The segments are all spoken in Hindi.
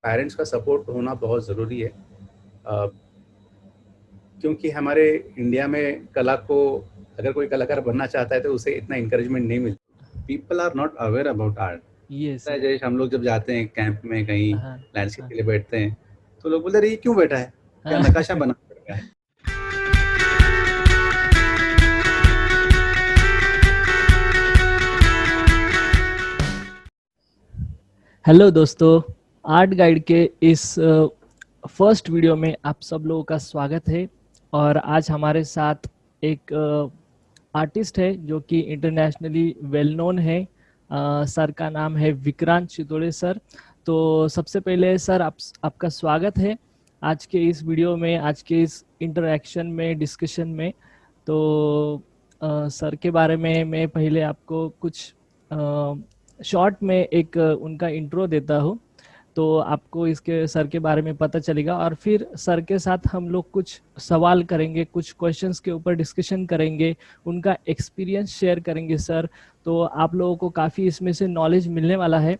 पेरेंट्स का सपोर्ट होना बहुत ज़रूरी है, क्योंकि हमारे इंडिया में कला को, अगर कोई कलाकार बनना चाहता है तो उसे इतना इंकरेजमेंट नहीं मिलता। People are not aware about art. Yes होता है यस। जैसे हम लोग जब जाते हैं कैंप में कहीं हाँ लैंडस्केप हाँ के लिए बैठते हैं, तो लोग बोलते हैं, अरे ये क्यों बैठा है, क्या हाँ। नक्काशा बना पड़ेगा है। हेलो दोस्तों, आर्ट गाइड के इस फर्स्ट वीडियो में आप सब लोगों का स्वागत है। और आज हमारे साथ एक आर्टिस्ट है जो कि इंटरनेशनली वेल नोन है। सर का नाम है विक्रांत चितोड़े सर। तो सबसे पहले सर आपका स्वागत है आज के इस वीडियो में, आज के इस इंटरेक्शन में, डिस्कशन में। तो सर के बारे में मैं पहले आपको कुछ शॉर्ट में एक उनका इंट्रो देता हूँ, तो आपको इसके सर के बारे में पता चलेगा। और फिर सर के साथ हम लोग कुछ सवाल करेंगे, कुछ क्वेश्चंस के ऊपर डिस्कशन करेंगे, उनका एक्सपीरियंस शेयर करेंगे सर। तो आप लोगों को काफ़ी इसमें से नॉलेज मिलने वाला है।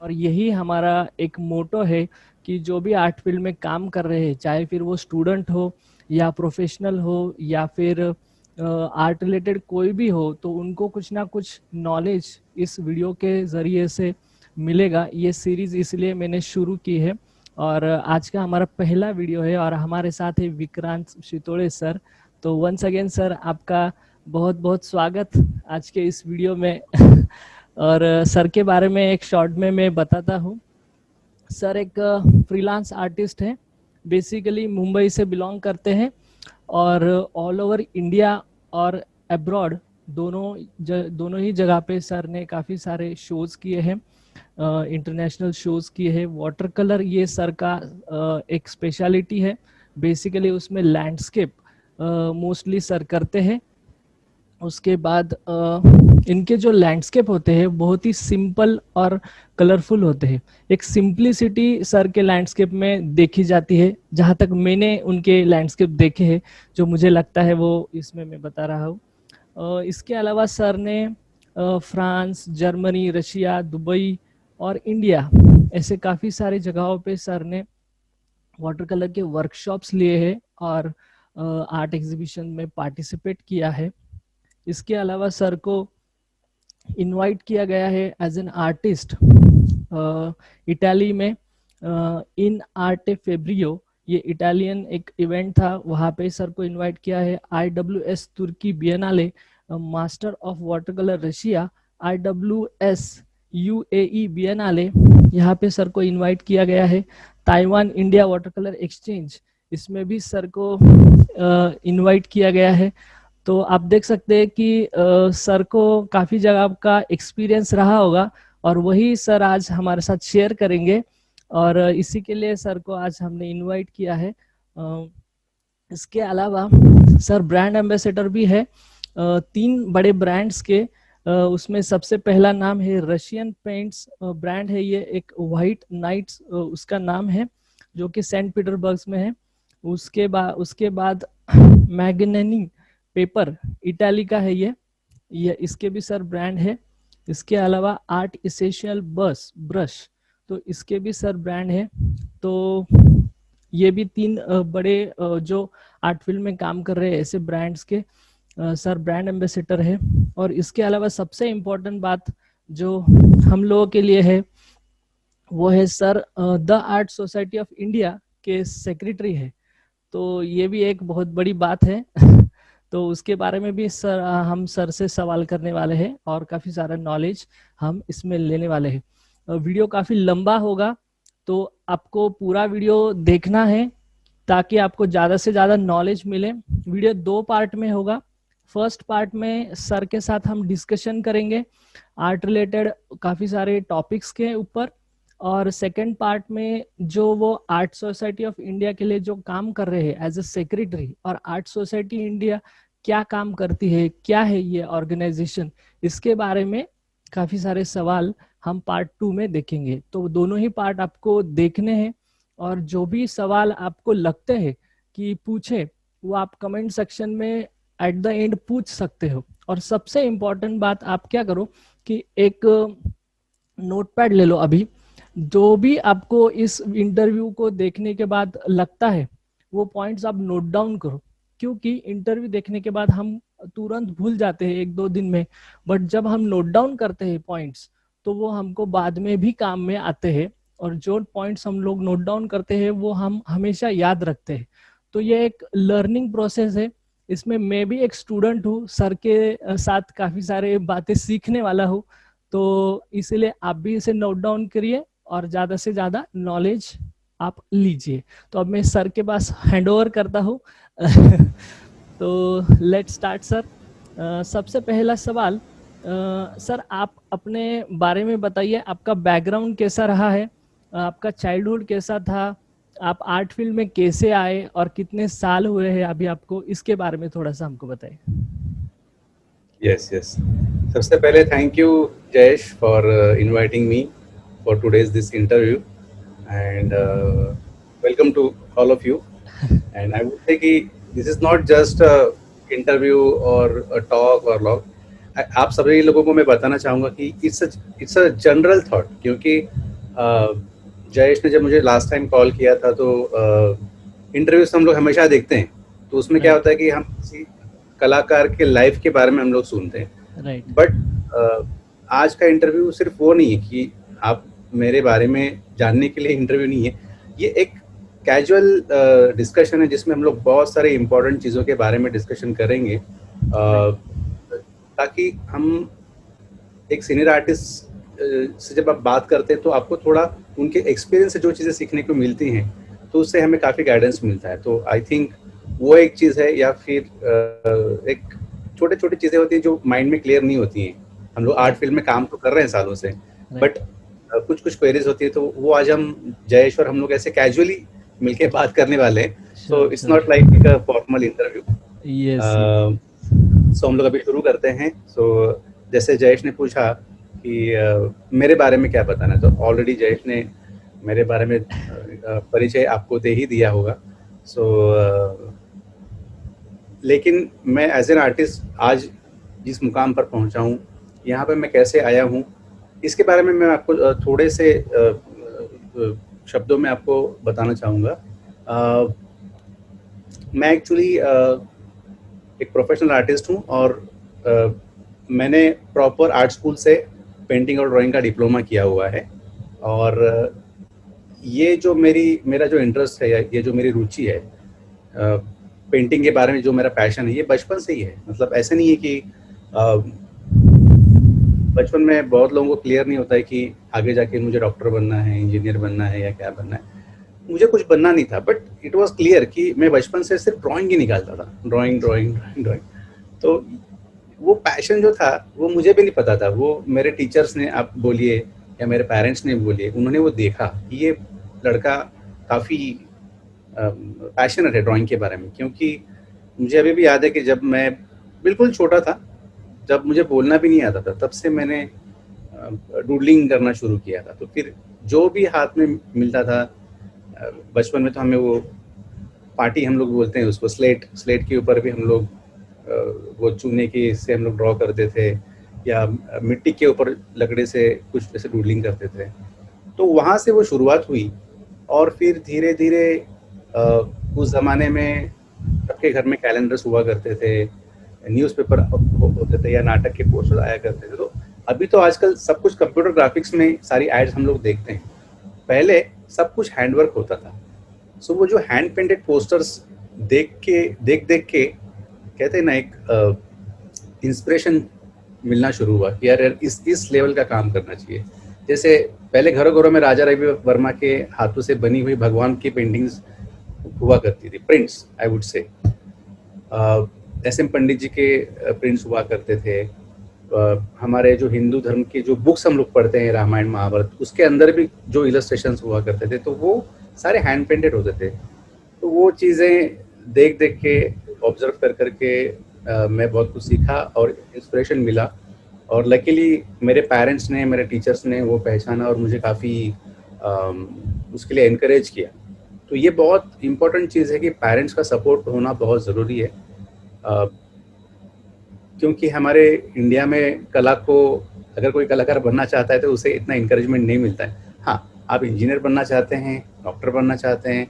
और यही हमारा एक मोटो है कि जो भी आर्ट फील्ड में काम कर रहे हैं, चाहे फिर वो स्टूडेंट हो या प्रोफेशनल हो या फिर आर्ट रिलेटेड कोई भी हो, तो उनको कुछ ना कुछ नॉलेज इस वीडियो के ज़रिए से मिलेगा। ये सीरीज़ इसलिए मैंने शुरू की है। और आज का हमारा पहला वीडियो है और हमारे साथ है विक्रांत चितोड़े सर। तो वंस अगेन सर, आपका बहुत बहुत स्वागत आज के इस वीडियो में। और सर के बारे में एक शॉर्ट में मैं बताता हूँ। सर एक फ्रीलांस आर्टिस्ट हैं, बेसिकली मुंबई से बिलोंग करते हैं और ऑल ओवर इंडिया और अब्रॉड दोनों ही जगह पे सर ने काफ़ी सारे शोज़ किए हैं, इंटरनेशनल शोज़ किए हैं। वाटर कलर ये सर का एक स्पेशलिटी है। बेसिकली उसमें लैंडस्केप मोस्टली सर करते हैं। उसके बाद इनके जो लैंडस्केप होते हैं बहुत ही सिंपल और कलरफुल होते हैं। एक सिंप्लिसिटी सर के लैंडस्केप में देखी जाती है, जहाँ तक मैंने उनके लैंडस्केप देखे हैं, जो मुझे लगता है वो इसमें मैं बता रहा हूँ। इसके अलावा सर ने फ्रांस, जर्मनी, रशिया, दुबई और इंडिया ऐसे काफ़ी सारे जगहों पे सर ने वाटर कलर के वर्कशॉप्स लिए हैं और आर्ट एग्जीबिशन में पार्टिसिपेट किया है। इसके अलावा सर को इनवाइट किया गया है एज एन आर्टिस्ट इटाली में, इन आर्टे फेब्रियो, ये इटालियन एक इवेंट था, वहाँ पे सर को इनवाइट किया है। IWS तुर्की biennale, master of water colour Russia, IWS UAE biennale, यहाँ पे सर को इनवाइट किया गया है। Taiwan India water colour exchange, इसमें भी सर को इनवाइट किया गया है। तो आप देख सकते हैं कि सर को काफ़ी जगह का एक्सपीरियंस रहा होगा और वही सर आज हमारे साथ शेयर करेंगे। और इसी के लिए सर को आज हमने इनवाइट किया है। इसके अलावा सर ब्रांड एम्बेसडर भी है 3 बड़े ब्रांड्स के। उसमें सबसे पहला नाम है रशियन पेंट्स ब्रांड है, ये एक वाइट नाइट्स उसका नाम है, जो कि सेंट पीटर्सबर्ग में है। उसके बाद मैग्नेनी पेपर इटाली का है, ये इसके भी सर ब्रांड है। इसके अलावा आर्ट इसेंशियल ब्रश, तो इसके भी सर ब्रांड है। तो ये भी 3 बड़े जो आर्ट फील्ड में काम कर रहे हैं ऐसे ब्रांड्स के सर ब्रांड एम्बेसडर है। और इसके अलावा सबसे इम्पोर्टेंट बात जो हम लोगों के लिए है वो है sir the art society of India के सेक्रेटरी है। तो ये भी एक बहुत बड़ी बात है। तो उसके बारे में भी सर हम सर से सवाल करने वाले हैं और काफ़ी सारा नॉलेज हम इसमें लेने वाले हैं। वीडियो काफ़ी लंबा होगा, तो आपको पूरा वीडियो देखना है ताकि आपको ज़्यादा से ज़्यादा नॉलेज मिले। वीडियो 2 पार्ट में होगा। फर्स्ट पार्ट में सर के साथ हम डिस्कशन करेंगे आर्ट रिलेटेड काफ़ी सारे टॉपिक्स के ऊपर, और सेकंड पार्ट में जो वो आर्ट सोसाइटी ऑफ इंडिया के लिए जो काम कर रहे हैं एज ए सेक्रेटरी, और आर्ट सोसाइटी इंडिया क्या काम करती है, क्या है ये ऑर्गेनाइजेशन, इसके बारे में काफ़ी सारे सवाल हम पार्ट 2 में देखेंगे। तो दोनों ही पार्ट आपको देखने हैं और जो भी सवाल आपको लगते हैं कि पूछे वो आप कमेंट सेक्शन में एट द एंड पूछ सकते हो। और सबसे इम्पोर्टेंट बात, आप क्या करो कि एक नोटपैड ले लो अभी, जो भी आपको इस इंटरव्यू को देखने के बाद लगता है वो पॉइंट्स आप नोट डाउन करो, क्योंकि इंटरव्यू देखने के बाद हम तुरंत भूल जाते हैं एक दो दिन में, बट जब हम नोट डाउन करते हैं पॉइंट्स तो वो हमको बाद में भी काम में आते हैं, और जो पॉइंट्स हम लोग नोट डाउन करते हैं वो हम हमेशा याद रखते हैं। तो ये एक लर्निंग प्रोसेस है, इसमें मैं भी एक स्टूडेंट हूँ, सर के साथ काफी सारे बातें सीखने वाला हूँ, तो इसीलिए आप भी इसे नोट डाउन करिए और ज्यादा से ज्यादा नॉलेज आप लीजिए। तो अब मैं सर के पास हैंड ओवर करता हूँ। तो लेट्स स्टार्ट सर। सबसे पहला सवाल, सर आप अपने बारे में बताइए, आपका बैकग्राउंड कैसा रहा है, आपका चाइल्डहुड कैसा था, आप आर्ट फील्ड में कैसे आए और कितने साल हुए हैं अभी आपको, इसके बारे में थोड़ा सा हमको बताइए। यस यस, सबसे पहले thank you Jayesh for inviting me for today's this interview and welcome to all of you. And I would say कि this is not just interview और टॉक और लॉग। आप सभी लोगों को मैं बताना चाहूँगा कि इट्स अ जनरल थॉट, क्योंकि जयेश ने जब मुझे लास्ट टाइम कॉल किया था तो इंटरव्यूज हम लोग हमेशा देखते हैं, तो उसमें क्या राइट होता है कि हम किसी कलाकार के लाइफ के बारे में हम लोग सुनते हैं। राइट बट आज का इंटरव्यू सिर्फ वो नहीं है कि आप मेरे बारे में जानने के लिए इंटरव्यू नहीं है, ये एक कैजुअल डिस्कशन है जिसमें हम लोग बहुत सारे इंपॉर्टेंट चीज़ों के बारे में डिस्कशन करेंगे, ताकि हम एक सीनियर आर्टिस्ट से जब आप बात करते हैं तो आपको थोड़ा उनके एक्सपीरियंस से जो चीज़ें सीखने को मिलती हैं तो उससे हमें काफ़ी गाइडेंस मिलता है। तो आई थिंक वो एक चीज़ है, या फिर एक छोटे छोटे चीज़ें होती हैं जो माइंड में क्लियर नहीं होती हैं। हम लोग आर्ट फील्ड में काम तो कर रहे हैं सालों से, बट कुछ कुछ क्वेरीज होती है, तो वो आज हम जयेश और हम लोग ऐसे कैजुअली मिलके बात करने वाले हैं। So it's not like a formal interview. Yes so हम लोग अभी शुरू करते हैं। सो जैसे जयेश ने पूछा कि मेरे बारे में क्या बताना है, तो ऑलरेडी जयेश ने मेरे बारे में परिचय आपको दे ही दिया होगा। सो लेकिन मैं एज एन आर्टिस्ट आज जिस मुकाम पर पहुंचा हूँ, यहाँ पे मैं कैसे आया हूँ, इसके बारे में मैं आपको थोड़े से शब्दों में आपको बताना चाहूँगा। मैं एक्चुअली एक प्रोफेशनल आर्टिस्ट हूँ और मैंने प्रॉपर आर्ट स्कूल से पेंटिंग और ड्राइंग का डिप्लोमा किया हुआ है। और ये जो मेरा जो इंटरेस्ट है, ये जो मेरी रुचि है पेंटिंग के बारे में, जो मेरा पैशन है, ये बचपन से ही है। मतलब ऐसे नहीं है कि बचपन में बहुत लोगों को क्लियर नहीं होता है कि आगे जाके मुझे डॉक्टर बनना है, इंजीनियर बनना है या क्या बनना है। मुझे कुछ बनना नहीं था, बट इट वाज क्लियर कि मैं बचपन से सिर्फ ड्राइंग ही निकालता था, ड्राइंग ड्राइंग ड्राइंग ड्राइंग। तो वो पैशन जो था वो मुझे भी नहीं पता था, वो मेरे टीचर्स ने, आप बोलिए या मेरे पेरेंट्स ने बोलिए, उन्होंने वो देखा कि ये लड़का काफ़ी पैशनेट है ड्राइंग के बारे में। क्योंकि मुझे अभी भी याद है कि जब मैं बिल्कुल छोटा था, जब मुझे बोलना भी नहीं आता था, तब से मैंने डूडलिंग करना शुरू किया था। तो फिर जो भी हाथ में मिलता था, बचपन में तो हमें वो पार्टी हम लोग बोलते हैं उसको, स्लेट के ऊपर भी हम लोग वो चूने की से हम लोग ड्रॉ करते थे, या मिट्टी के ऊपर लकड़े से कुछ ऐसे डूडलिंग करते थे। तो वहाँ से वो शुरुआत हुई, और फिर धीरे धीरे उस ज़माने में सबके घर में कैलेंडर्स हुआ करते थे, न्यूज़पेपर होते थे, या नाटक के पोस्टर आया करते थे। तो अभी तो आजकल सब कुछ कंप्यूटर ग्राफिक्स में सारी एड्स हम लोग देखते हैं, पहले सब कुछ हैंडवर्क होता था। सो वो जो हैंड पेंटेड पोस्टर्स देख के कहते हैं ना, एक इंस्पिरेशन मिलना शुरू हुआ कि यार इस लेवल का काम करना चाहिए। जैसे पहले घरों घरों में राजा रवि वर्मा के हाथों से बनी हुई भगवान की पेंटिंग्स हुआ करती थी, prints I would say. S M Pandit ji के प्रिंट्स हुआ करते थे। हमारे जो हिंदू धर्म के जो बुक्स हम लोग पढ़ते हैं, रामायण महाभारत, उसके अंदर भी जो इलस्ट्रेशंस हुआ करते थे, तो वो सारे हैंड पेंटेड होते थे। तो वो चीज़ें देख देख के, ऑब्जर्व कर करके मैं बहुत कुछ सीखा और इंस्पिरेशन मिला। और लकीली मेरे पेरेंट्स ने, मेरे टीचर्स ने वो पहचाना और मुझे काफ़ी उसके लिए इनकरेज किया। तो ये बहुत इम्पोर्टेंट चीज़ है कि पेरेंट्स का सपोर्ट होना बहुत ज़रूरी है, क्योंकि हमारे इंडिया में कला को, अगर कोई कलाकार बनना चाहता है तो उसे इतना इंकरेजमेंट नहीं मिलता है। हाँ, आप इंजीनियर बनना चाहते हैं, डॉक्टर बनना चाहते हैं,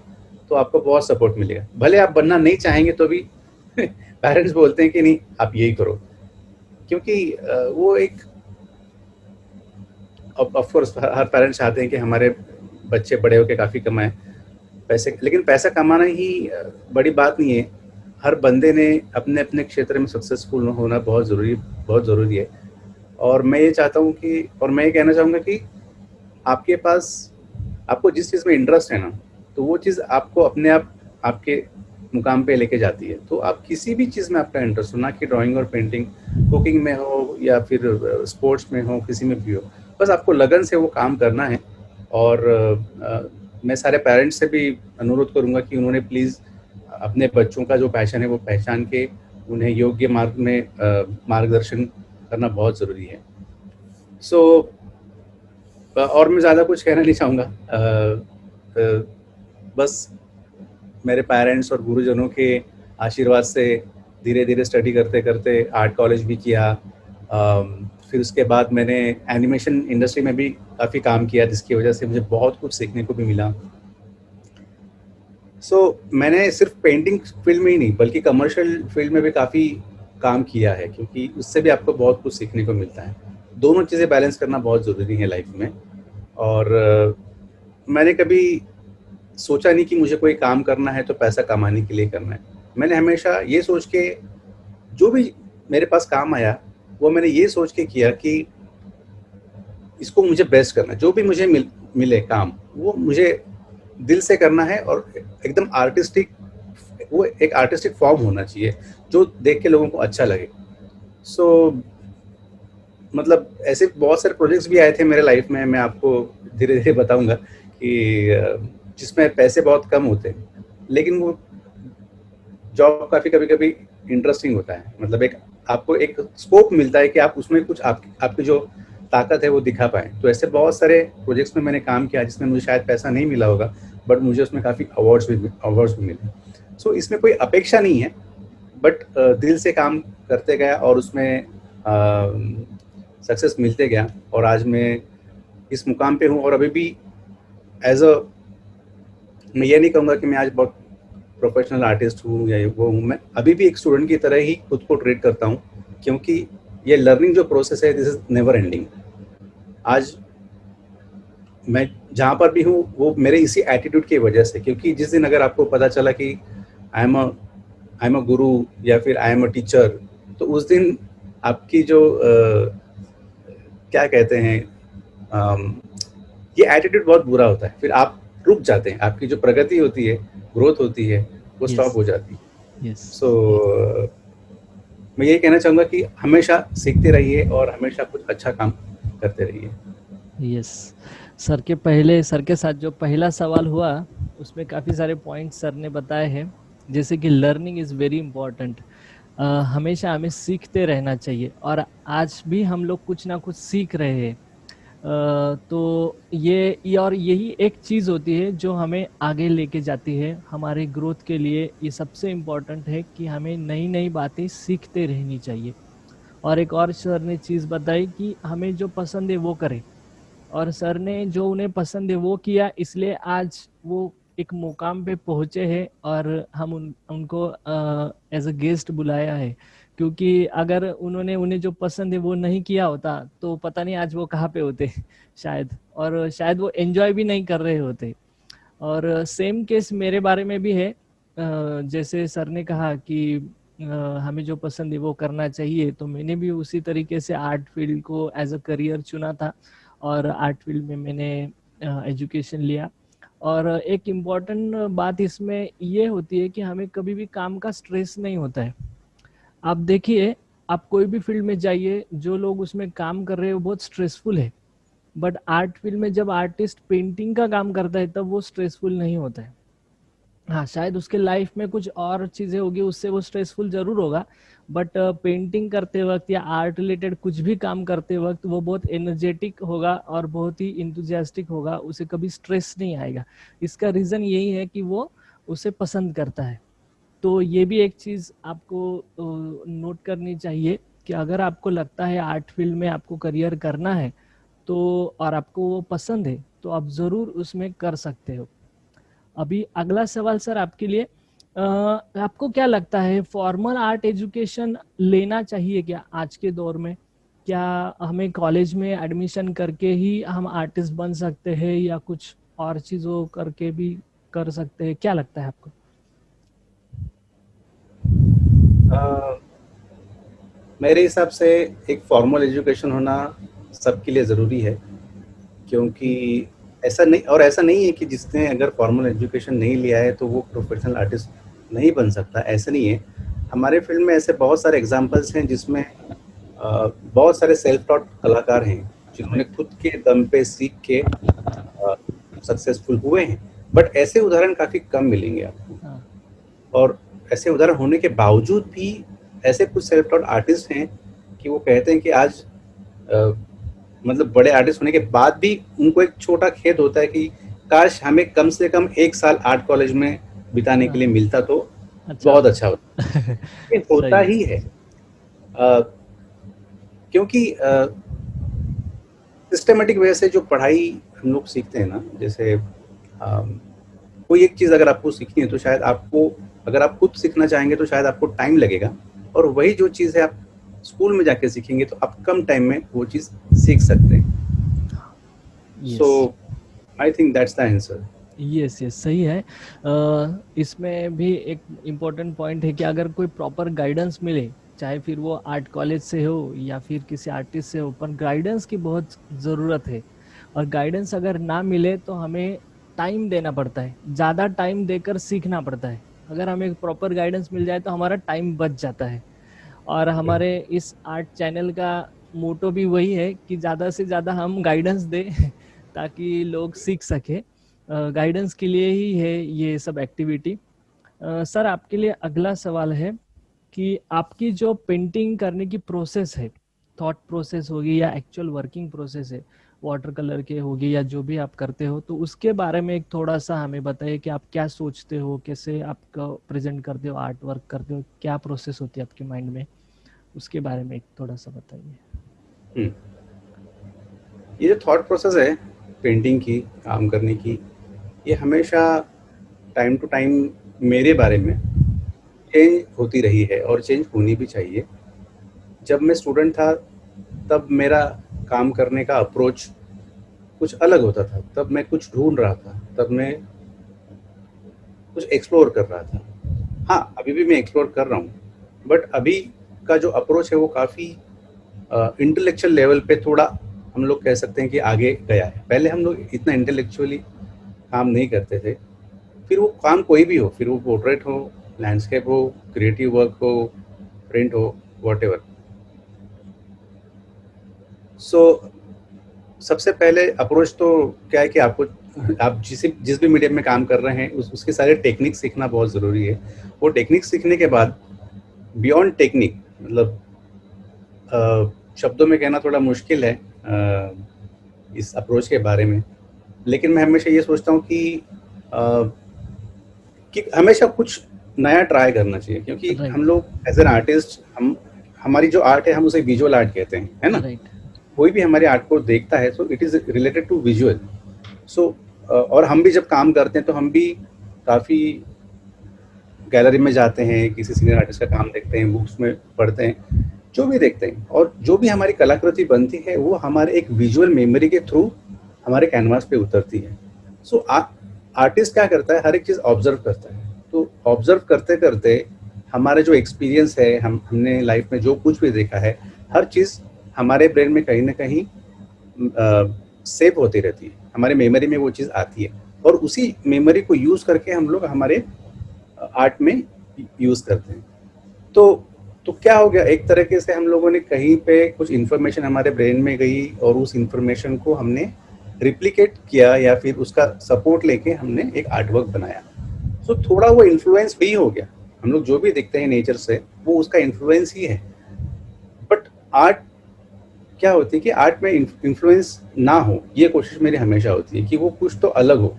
तो आपको बहुत सपोर्ट मिलेगा। भले आप बनना नहीं चाहेंगे तो भी पेरेंट्स बोलते हैं कि नहीं आप यही करो, क्योंकि वो एक ऑफ कोर्स हर पेरेंट्स चाहते हैं कि हमारे बच्चे बड़े होकर काफ़ी कमाएं पैसे, लेकिन पैसा कमाना ही बड़ी बात नहीं है। हर बंदे ने अपने अपने क्षेत्र में सक्सेसफुल होना बहुत ज़रूरी है। और मैं ये चाहता हूँ कि, और मैं ये कहना चाहूँगा कि आपके पास, आपको जिस चीज़ में इंटरेस्ट है ना, तो वो चीज़ आपको अपने आप आपके मुकाम पे लेके जाती है। तो आप किसी भी चीज़ में आपका इंटरेस्ट हो, ना कि ड्राइंग और पेंटिंग, कुकिंग में हो या फिर स्पोर्ट्स में हो, किसी में भी हो, बस आपको लगन से वो काम करना है। और मैं सारे पेरेंट्स से भी अनुरोध करूँगा कि उन्होंने प्लीज़ अपने बच्चों का जो पैशन है वो पहचान के उन्हें योग्य मार्ग में मार्गदर्शन करना बहुत ज़रूरी है। सो और मैं ज़्यादा कुछ कहना नहीं चाहूँगा। बस मेरे पेरेंट्स और गुरुजनों के आशीर्वाद से धीरे धीरे स्टडी करते करते आर्ट कॉलेज भी किया। फिर उसके बाद मैंने एनिमेशन इंडस्ट्री में भी काफ़ी काम किया, जिसकी वजह से मुझे बहुत कुछ सीखने को भी मिला। मैंने सिर्फ पेंटिंग फील्ड में ही नहीं बल्कि कमर्शियल फील्ड में भी काफ़ी काम किया है, क्योंकि उससे भी आपको बहुत कुछ सीखने को मिलता है। दोनों चीज़ें बैलेंस करना बहुत ज़रूरी है लाइफ में। और मैंने कभी सोचा नहीं कि मुझे कोई काम करना है तो पैसा कमाने के लिए करना है। मैंने हमेशा ये सोच के, जो भी मेरे पास काम आया वो मैंने ये सोच के किया कि इसको मुझे बेस्ट करना है। जो भी मुझे मिले काम, वो मुझे दिल से करना है और एकदम आर्टिस्टिक, वो एक आर्टिस्टिक फॉर्म होना चाहिए जो देख के लोगों को अच्छा लगे। मतलब ऐसे बहुत सारे प्रोजेक्ट्स भी आए थे मेरे लाइफ में, मैं आपको धीरे धीरे बताऊंगा, कि जिसमें पैसे बहुत कम होते हैं, लेकिन वो जॉब काफ़ी कभी कभी इंटरेस्टिंग होता है। मतलब एक आपको एक स्कोप मिलता है कि आप उसमें कुछ आपकी जो ताकत है वो दिखा पाएँ। तो ऐसे बहुत सारे प्रोजेक्ट्स में मैंने काम किया जिसमें मुझे शायद पैसा नहीं मिला होगा, बट मुझे उसमें काफ़ी अवार्ड्स भी मिले। इसमें कोई अपेक्षा नहीं है, बट दिल से काम करते गया और उसमें सक्सेस मिलते गया, और आज मैं इस मुकाम पे हूँ। और अभी भी मैं ये नहीं कहूँगा कि मैं आज बहुत प्रोफेशनल आर्टिस्ट हूँ या वो हूँ। मैं अभी भी एक स्टूडेंट की तरह ही खुद को ट्रीट करता हूँ, क्योंकि ये लर्निंग जो प्रोसेस है, दिस इज नेवर एंडिंग। आज मैं जहाँ पर भी हूँ वो मेरे इसी एटीट्यूड की वजह से, क्योंकि जिस दिन अगर आपको पता चला कि आई एम अ गुरु या फिर आई एम अ टीचर, तो उस दिन आपकी जो क्या कहते हैं, ये एटीट्यूड बहुत बुरा होता है। फिर आप रुक जाते हैं, आपकी जो प्रगति होती है, ग्रोथ होती है, वो स्टॉप हो जाती है। मैं यही कहना चाहूँगा कि हमेशा सीखते रहिए और हमेशा कुछ अच्छा काम करते रहिए। यस सर के साथ जो पहला सवाल हुआ उसमें काफ़ी सारे पॉइंट्स सर ने बताए हैं, जैसे कि लर्निंग इज़ वेरी इम्पॉर्टेंट। हमेशा हमें सीखते रहना चाहिए, और आज भी हम लोग कुछ ना कुछ सीख रहे हैं। तो ये और यही एक चीज़ होती है जो हमें आगे लेके जाती है हमारे ग्रोथ के लिए। ये सबसे इम्पोर्टेंट है कि हमें नई नई बातें सीखते रहनी चाहिए। और एक और सर ने चीज़ बताई कि हमें जो पसंद है वो करें, और सर ने जो उन्हें पसंद है वो किया, इसलिए आज वो एक मुकाम पे पहुँचे हैं और हम उनको एज अ गेस्ट बुलाया है। क्योंकि अगर उन्हें जो पसंद है वो नहीं किया होता तो पता नहीं आज वो कहाँ पे होते शायद, और शायद वो एंजॉय भी नहीं कर रहे होते। और सेम केस मेरे बारे में भी है। जैसे सर ने कहा कि हमें जो पसंद है वो करना चाहिए, तो मैंने भी उसी तरीके से आर्ट फील्ड को एज अ करियर चुना था, और आर्ट फील्ड में मैंने एजुकेशन लिया। और एक इम्पॉर्टेंट बात इसमें ये होती है कि हमें कभी भी काम का स्ट्रेस नहीं होता है। आप देखिए, आप कोई भी फील्ड में जाइए, जो लोग उसमें काम कर रहे हैं वो बहुत स्ट्रेसफुल है, बट आर्ट फील्ड में जब आर्टिस्ट पेंटिंग का काम करता है तब वो स्ट्रेसफुल नहीं होता है। हाँ, शायद उसके लाइफ में कुछ और चीजें होगी उससे वो स्ट्रेसफुल जरूर होगा, बट पेंटिंग करते वक्त या आर्ट रिलेटेड कुछ भी काम करते वक्त वो बहुत एनर्जेटिक होगा और बहुत ही इंथुजियास्टिक होगा, उसे कभी स्ट्रेस नहीं आएगा। इसका रीजन यही है कि वो उसे पसंद करता है। तो ये भी एक चीज आपको नोट करनी चाहिए कि अगर आपको लगता है आर्ट फील्ड में आपको करियर करना है, तो और आपको वो पसंद है, तो आप ज़रूर उसमें कर सकते हो। अभी अगला सवाल सर आपके लिए, आपको क्या लगता है फॉर्मल आर्ट एजुकेशन लेना चाहिए क्या आज के दौर में? क्या हमें कॉलेज में एडमिशन करके ही हम आर्टिस्ट बन सकते हैं या कुछ और चीज़ों करके भी कर सकते हैं? क्या लगता है आपको? मेरे हिसाब से एक फॉर्मल एजुकेशन होना सबके लिए ज़रूरी है, क्योंकि ऐसा नहीं है कि जिसने अगर फॉर्मल एजुकेशन नहीं लिया है तो वो प्रोफेशनल आर्टिस्ट नहीं बन सकता, ऐसा नहीं है। हमारे फील्ड में ऐसे बहुत सारे एग्जांपल्स हैं जिसमें बहुत सारे सेल्फ टॉट कलाकार हैं जिन्होंने खुद के दम पे सीख के सक्सेसफुल हुए हैं, बट ऐसे उदाहरण काफ़ी कम मिलेंगे आपको। हाँ, और ऐसे उदाहरण होने के बावजूद भी ऐसे कुछ सेल्फ टॉट आर्टिस्ट हैं कि वो कहते हैं कि आज अ, मतलब बड़े आर्टिस्ट होने के बाद भी उनको एक छोटा खेद होता है कि काश हमें कम से कम 1 साल आर्ट कॉलेज में बिताने के हाँ, लिए मिलता तो अच्छा बहुत होता। अच्छा होता। ये होता सही है। ही है, अ, क्योंकि सिस्टमेटिक वे से जो पढ़ाई हम लोग सीखते हैं ना, जैसे कोई एक चीज़ अगर आपको सीखनी है तो शायद आपको, अगर आप खुद सीखना चाहेंगे तो शायद आपको टाइम लगेगा, और वही जो चीज़ है आप स्कूल में जाके सीखेंगे तो आप कम टाइम में वो चीज़ सीख सकते हैं। So yes, I think that's the answer. Yes, yes, सही है। इसमें भी एक इम्पोर्टेंट पॉइंट है कि अगर कोई प्रॉपर गाइडेंस मिले, चाहे फिर वो आर्ट कॉलेज से हो या फिर किसी आर्टिस्ट से हो, पर गाइडेंस की बहुत ज़रूरत है। और गाइडेंस अगर ना मिले तो हमें टाइम देना पड़ता है, ज़्यादा टाइम देकर सीखना पड़ता है। अगर हमें प्रॉपर गाइडेंस मिल जाए तो हमारा टाइम बच जाता है। और हमारे इस आर्ट चैनल का मोटो भी वही है कि ज़्यादा से ज़्यादा हम गाइडेंस दें ताकि लोग सीख सके। गाइडेंस के लिए ही है ये सब एक्टिविटी। सर आपके लिए अगला सवाल है कि आपकी जो पेंटिंग करने की प्रोसेस है, थॉट प्रोसेस होगी या एक्चुअल वर्किंग प्रोसेस है, वाटर कलर के होगी या जो भी आप करते हो, तो उसके बारे में एक थोड़ा सा हमें बताइए कि आप क्या सोचते हो, कैसे आप प्रेजेंट करते हो, आर्ट वर्क करते हो, क्या प्रोसेस होती है आपके माइंड में, उसके बारे में एक थोड़ा सा बताइए। हम्म, ये जो थॉट प्रोसेस है पेंटिंग की, काम करने की, ये हमेशा टाइम टू टाइम मेरे बारे में चेंज होती रही है और चेंज होनी भी चाहिए। जब मैं स्टूडेंट था तब मेरा काम करने का अप्रोच कुछ अलग होता था, तब मैं कुछ ढूंढ रहा था, तब मैं कुछ एक्सप्लोर कर रहा था। हाँ, अभी भी मैं एक्सप्लोर कर रहा हूँ, बट अभी का जो अप्रोच है वो काफ़ी इंटेलेक्चुअल लेवल पे थोड़ा, हम लोग कह सकते हैं कि आगे गया है। पहले हम लोग इतना इंटेलेक्चुअली काम नहीं करते थे, फिर वो काम कोई भी हो, फिर वो पोर्ट्रेट हो, लैंडस्केप हो, क्रिएटिव वर्क हो, प्रिंट हो, वॉटेवर। सो सबसे पहले अप्रोच तो क्या है कि आपको, आप जिस भी मीडियम में काम कर रहे हैं उसके सारे टेक्निक सीखना बहुत ज़रूरी है। वो टेक्निक सीखने के बाद बियॉन्ड टेक्निक, मतलब शब्दों में कहना थोड़ा मुश्किल है इस अप्रोच के बारे में, लेकिन मैं हमेशा ये सोचता हूँ अ, कि हमेशा कुछ नया ट्राई करना चाहिए, क्योंकि राइट, हम लोग एज एन आर्टिस्ट, हम हमारी जो आर्ट है हम उसे विजुअल आर्ट कहते हैं, है ना। राइट, कोई भी हमारे आर्ट को देखता है तो it is related to visual. So और हम भी जब काम करते हैं तो हम भी काफ़ी गैलरी में जाते हैं, किसी सीनियर आर्टिस्ट का काम देखते हैं, बुक्स में पढ़ते हैं, जो भी देखते हैं, और जो भी हमारी कलाकृति बनती है वो हमारे एक विजुअल मेमोरी के थ्रू हमारे कैनवास पे उतरती है। सो आर्टिस्ट क्या करता है, हर एक चीज़ ऑब्जर्व करता है। तो ऑब्जर्व करते करते हमारा जो एक्सपीरियंस है, हमने लाइफ में जो कुछ भी देखा है, हर चीज़ हमारे ब्रेन में कहीं ना कहीं सेव होती रहती है, हमारे मेमोरी में वो चीज़ आती है, और उसी मेमोरी को यूज़ करके हम लोग हमारे आर्ट में यूज़ करते हैं। तो तो क्या हो गया, एक तरीके से हम लोगों ने कहीं पे कुछ इन्फॉर्मेशन हमारे ब्रेन में गई और उस इन्फॉर्मेशन को हमने रिप्लिकेट किया या फिर उसका सपोर्ट लेके हमने एक आर्ट वर्क बनाया। सो थोड़ा वो इन्फ्लुएंस भी हो गया, हम लोग जो भी देखते हैं नेचर से वो उसका इन्फ्लुएंस ही है। बट आर्ट क्या होती है कि आर्ट में इन्फ्लुएंस ना हो, ये कोशिश मेरी हमेशा होती है कि वो कुछ तो अलग हो।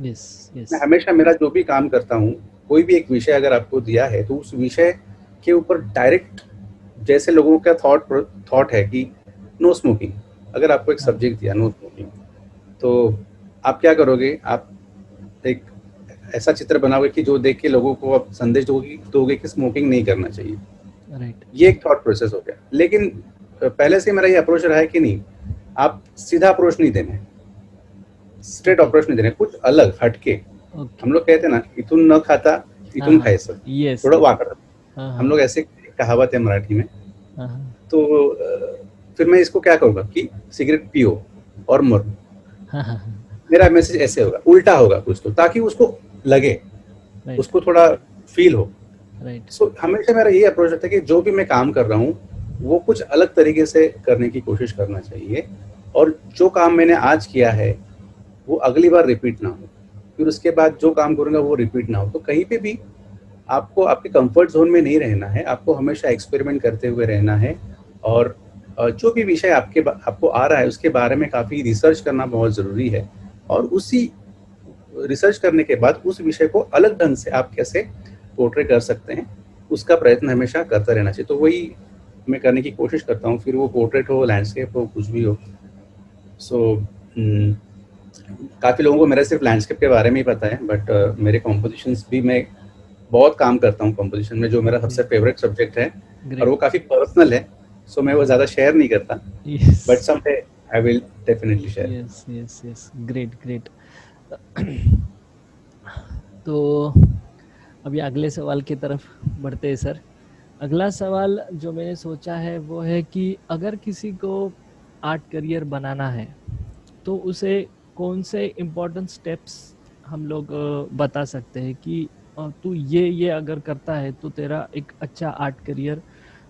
यस, यस, मैं हमेशा, मेरा जो भी काम करता हूँ, कोई भी एक विषय अगर आपको दिया है तो उस विषय के ऊपर डायरेक्ट, जैसे लोगों का थॉट थॉट है कि नो स्मोकिंग, अगर आपको एक हाँ, सब्जेक्ट दिया नो स्मोकिंग, तो आप क्या करोगे, आप एक ऐसा चित्र बनाओगे कि जो देख के लोगों को आप संदेश दोगे कि स्मोकिंग नहीं करना चाहिए। राइट। ये एक थॉट प्रोसेस हो गया। लेकिन पहले से मेरा ये अप्रोच रहा है कि नहीं, आप सीधा अप्रोच नहीं देना है, स्ट्रेट ओके। अप्रोच नहीं देना है, कुछ अलग हटके। ओके। हम लोग कहते हैं ना, इथून न खाता हाँ इथून हाँ। खायचं, यस थोड़ा यस। वाकड़ा। हाँ हम हाँ। लोग ऐसे कहावत है मराठी में। हाँ हाँ। तो फिर मैं इसको क्या करूँगा कि सिगरेट पियो और मरो। हाँ हाँ हाँ। मेरा मैसेज ऐसे होगा, उल्टा होगा कुछ तो, ताकि उसको लगे, राइट। उसको थोड़ा फील हो। राइट। सो हमेशा मेरा ये अप्रोच रहता है कि जो भी मैं काम कर रहा हूँ वो कुछ अलग तरीके से करने की कोशिश करना चाहिए, और जो काम मैंने आज किया है वो अगली बार रिपीट ना हो, फिर उसके बाद जो काम करूँगा वो रिपीट ना हो। तो कहीं पे भी आपको आपके कंफर्ट जोन में नहीं रहना है, आपको हमेशा एक्सपेरिमेंट करते हुए रहना है। और जो भी विषय आपको आ रहा है उसके बारे में काफ़ी रिसर्च करना बहुत ज़रूरी है, और उसी रिसर्च करने के बाद उस विषय को अलग ढंग से आप कैसे पोर्ट्रे कर सकते हैं, उसका प्रयत्न हमेशा करता रहना चाहिए। तो वही मैं करने की कोशिश करता हूँ, फिर वो पोर्ट्रेट हो, लैंडस्केप हो, कुछ भी हो। सो काफ़ी लोगों को मेरा सिर्फ लैंडस्केप के बारे में ही पता है, बट मेरे कॉम्पोजिशंस भी, मैं बहुत काम करता हूँ कॉम्पोजिशन में, जो मेरा सबसे ग्रेट। फेवरेट सब्जेक्ट है, और वो ग्रेट। काफ़ी पर्सनल है। सो मैं वो ज़्यादा शेयर नहीं करता, yes but someday I will definitely share. Yes yes yes. Great great. तो अभी अगले सवाल की तरफ बढ़ते हैं सर। अगला सवाल जो मैंने सोचा है वो है कि अगर किसी को आर्ट करियर बनाना है तो उसे कौन से इम्पोर्टेंट स्टेप्स हम लोग बता सकते हैं कि तू ये अगर करता है तो तेरा एक अच्छा आर्ट करियर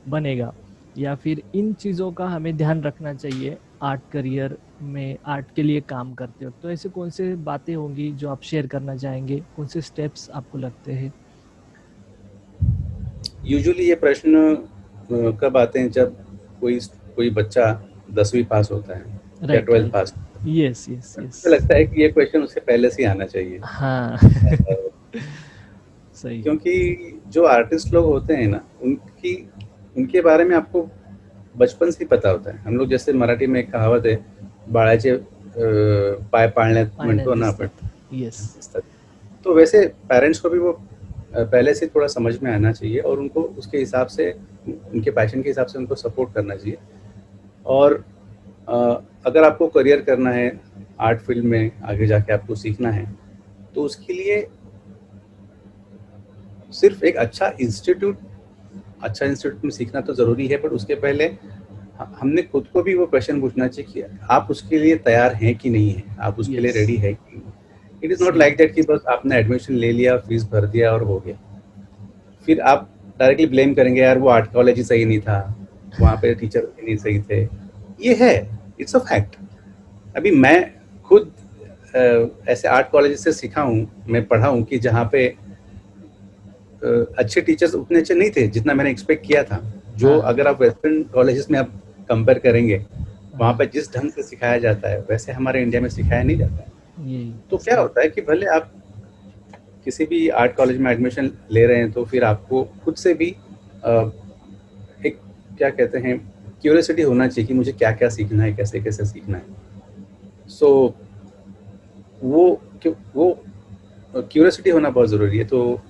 बनेगा, या फिर इन चीज़ों का हमें ध्यान रखना चाहिए आर्ट करियर में, आर्ट के लिए काम करते हो। तो ऐसे कौन से बातें होंगी जो आप शेयर करना चाहेंगे, कौन से स्टेप्स आपको लगते हैं? यूजुअली ये प्रश्न कब आते हैं, जब कोई कोई बच्चा 10वीं पास होता है या राइट 12th राइट। पास। यस यस मुझे यस। लगता है कि ये क्वेश्चन उससे पहले से ही आना चाहिए। हाँ। सही। क्योंकि जो आर्टिस्ट लोग होते हैं ना, उनकी उनके बारे में आपको बचपन से ही पता होता है। हम लोग जैसे मराठी में एक कहावत है, बाळाचे पाय पाळण्यात पाळण्यात म्हणतो ना आपण, दिसतात। येस। तो वैसे पेरेंट्स को भी वो पहले से थोड़ा समझ में आना चाहिए, और उनको उसके हिसाब से, उनके पैशन के हिसाब से उनको सपोर्ट करना चाहिए। और अ, अगर आपको करियर करना है आर्ट फील्ड में, आगे जाके आपको सीखना है, तो उसके लिए सिर्फ एक अच्छा इंस्टीट्यूट में सीखना तो ज़रूरी है, पर उसके पहले हमने खुद को भी वो क्वेश्चन पूछना चाहिए कि आप उसके लिए तैयार हैं कि नहीं है, आप उसके लिए यस। रेडी है कि नहीं। इट इज़ नॉट सही। लाइक दैट कि बस आपने एडमिशन ले लिया, फीस भर दिया और हो गया, फिर आप डायरेक्टली ब्लेम करेंगे, यार वो आर्ट कॉलेज ही सही नहीं था, वहाँ पे टीचर भी नहीं सही थे। ये है, इट्स अ फैक्ट। अभी मैं खुद ऐसे आर्ट कॉलेज से सीखा हूँ, मैं पढ़ा हूँ कि जहाँ पे अच्छे टीचर्स उतने अच्छे नहीं थे जितना मैंने एक्सपेक्ट किया था। जो हाँ हाँ। अगर आप वेस्टर्न कॉलेजेस में आप कंपेयर करेंगे, वहाँ हाँ। पे जिस ढंग से सिखाया जाता है वैसे हमारे इंडिया में सिखाया नहीं जाता है। यही। तो क्या सही। होता है कि भले आप किसी भी आर्ट कॉलेज में एडमिशन ले रहे हैं, तो फिर आपको खुद से भी एक, क्या कहते हैं, क्यूरियोसिटी होना चाहिए कि मुझे क्या क्या सीखना है, कैसे कैसे सीखना है। सो वो क्यूरियोसिटी होना बहुत ज़रूरी है। तो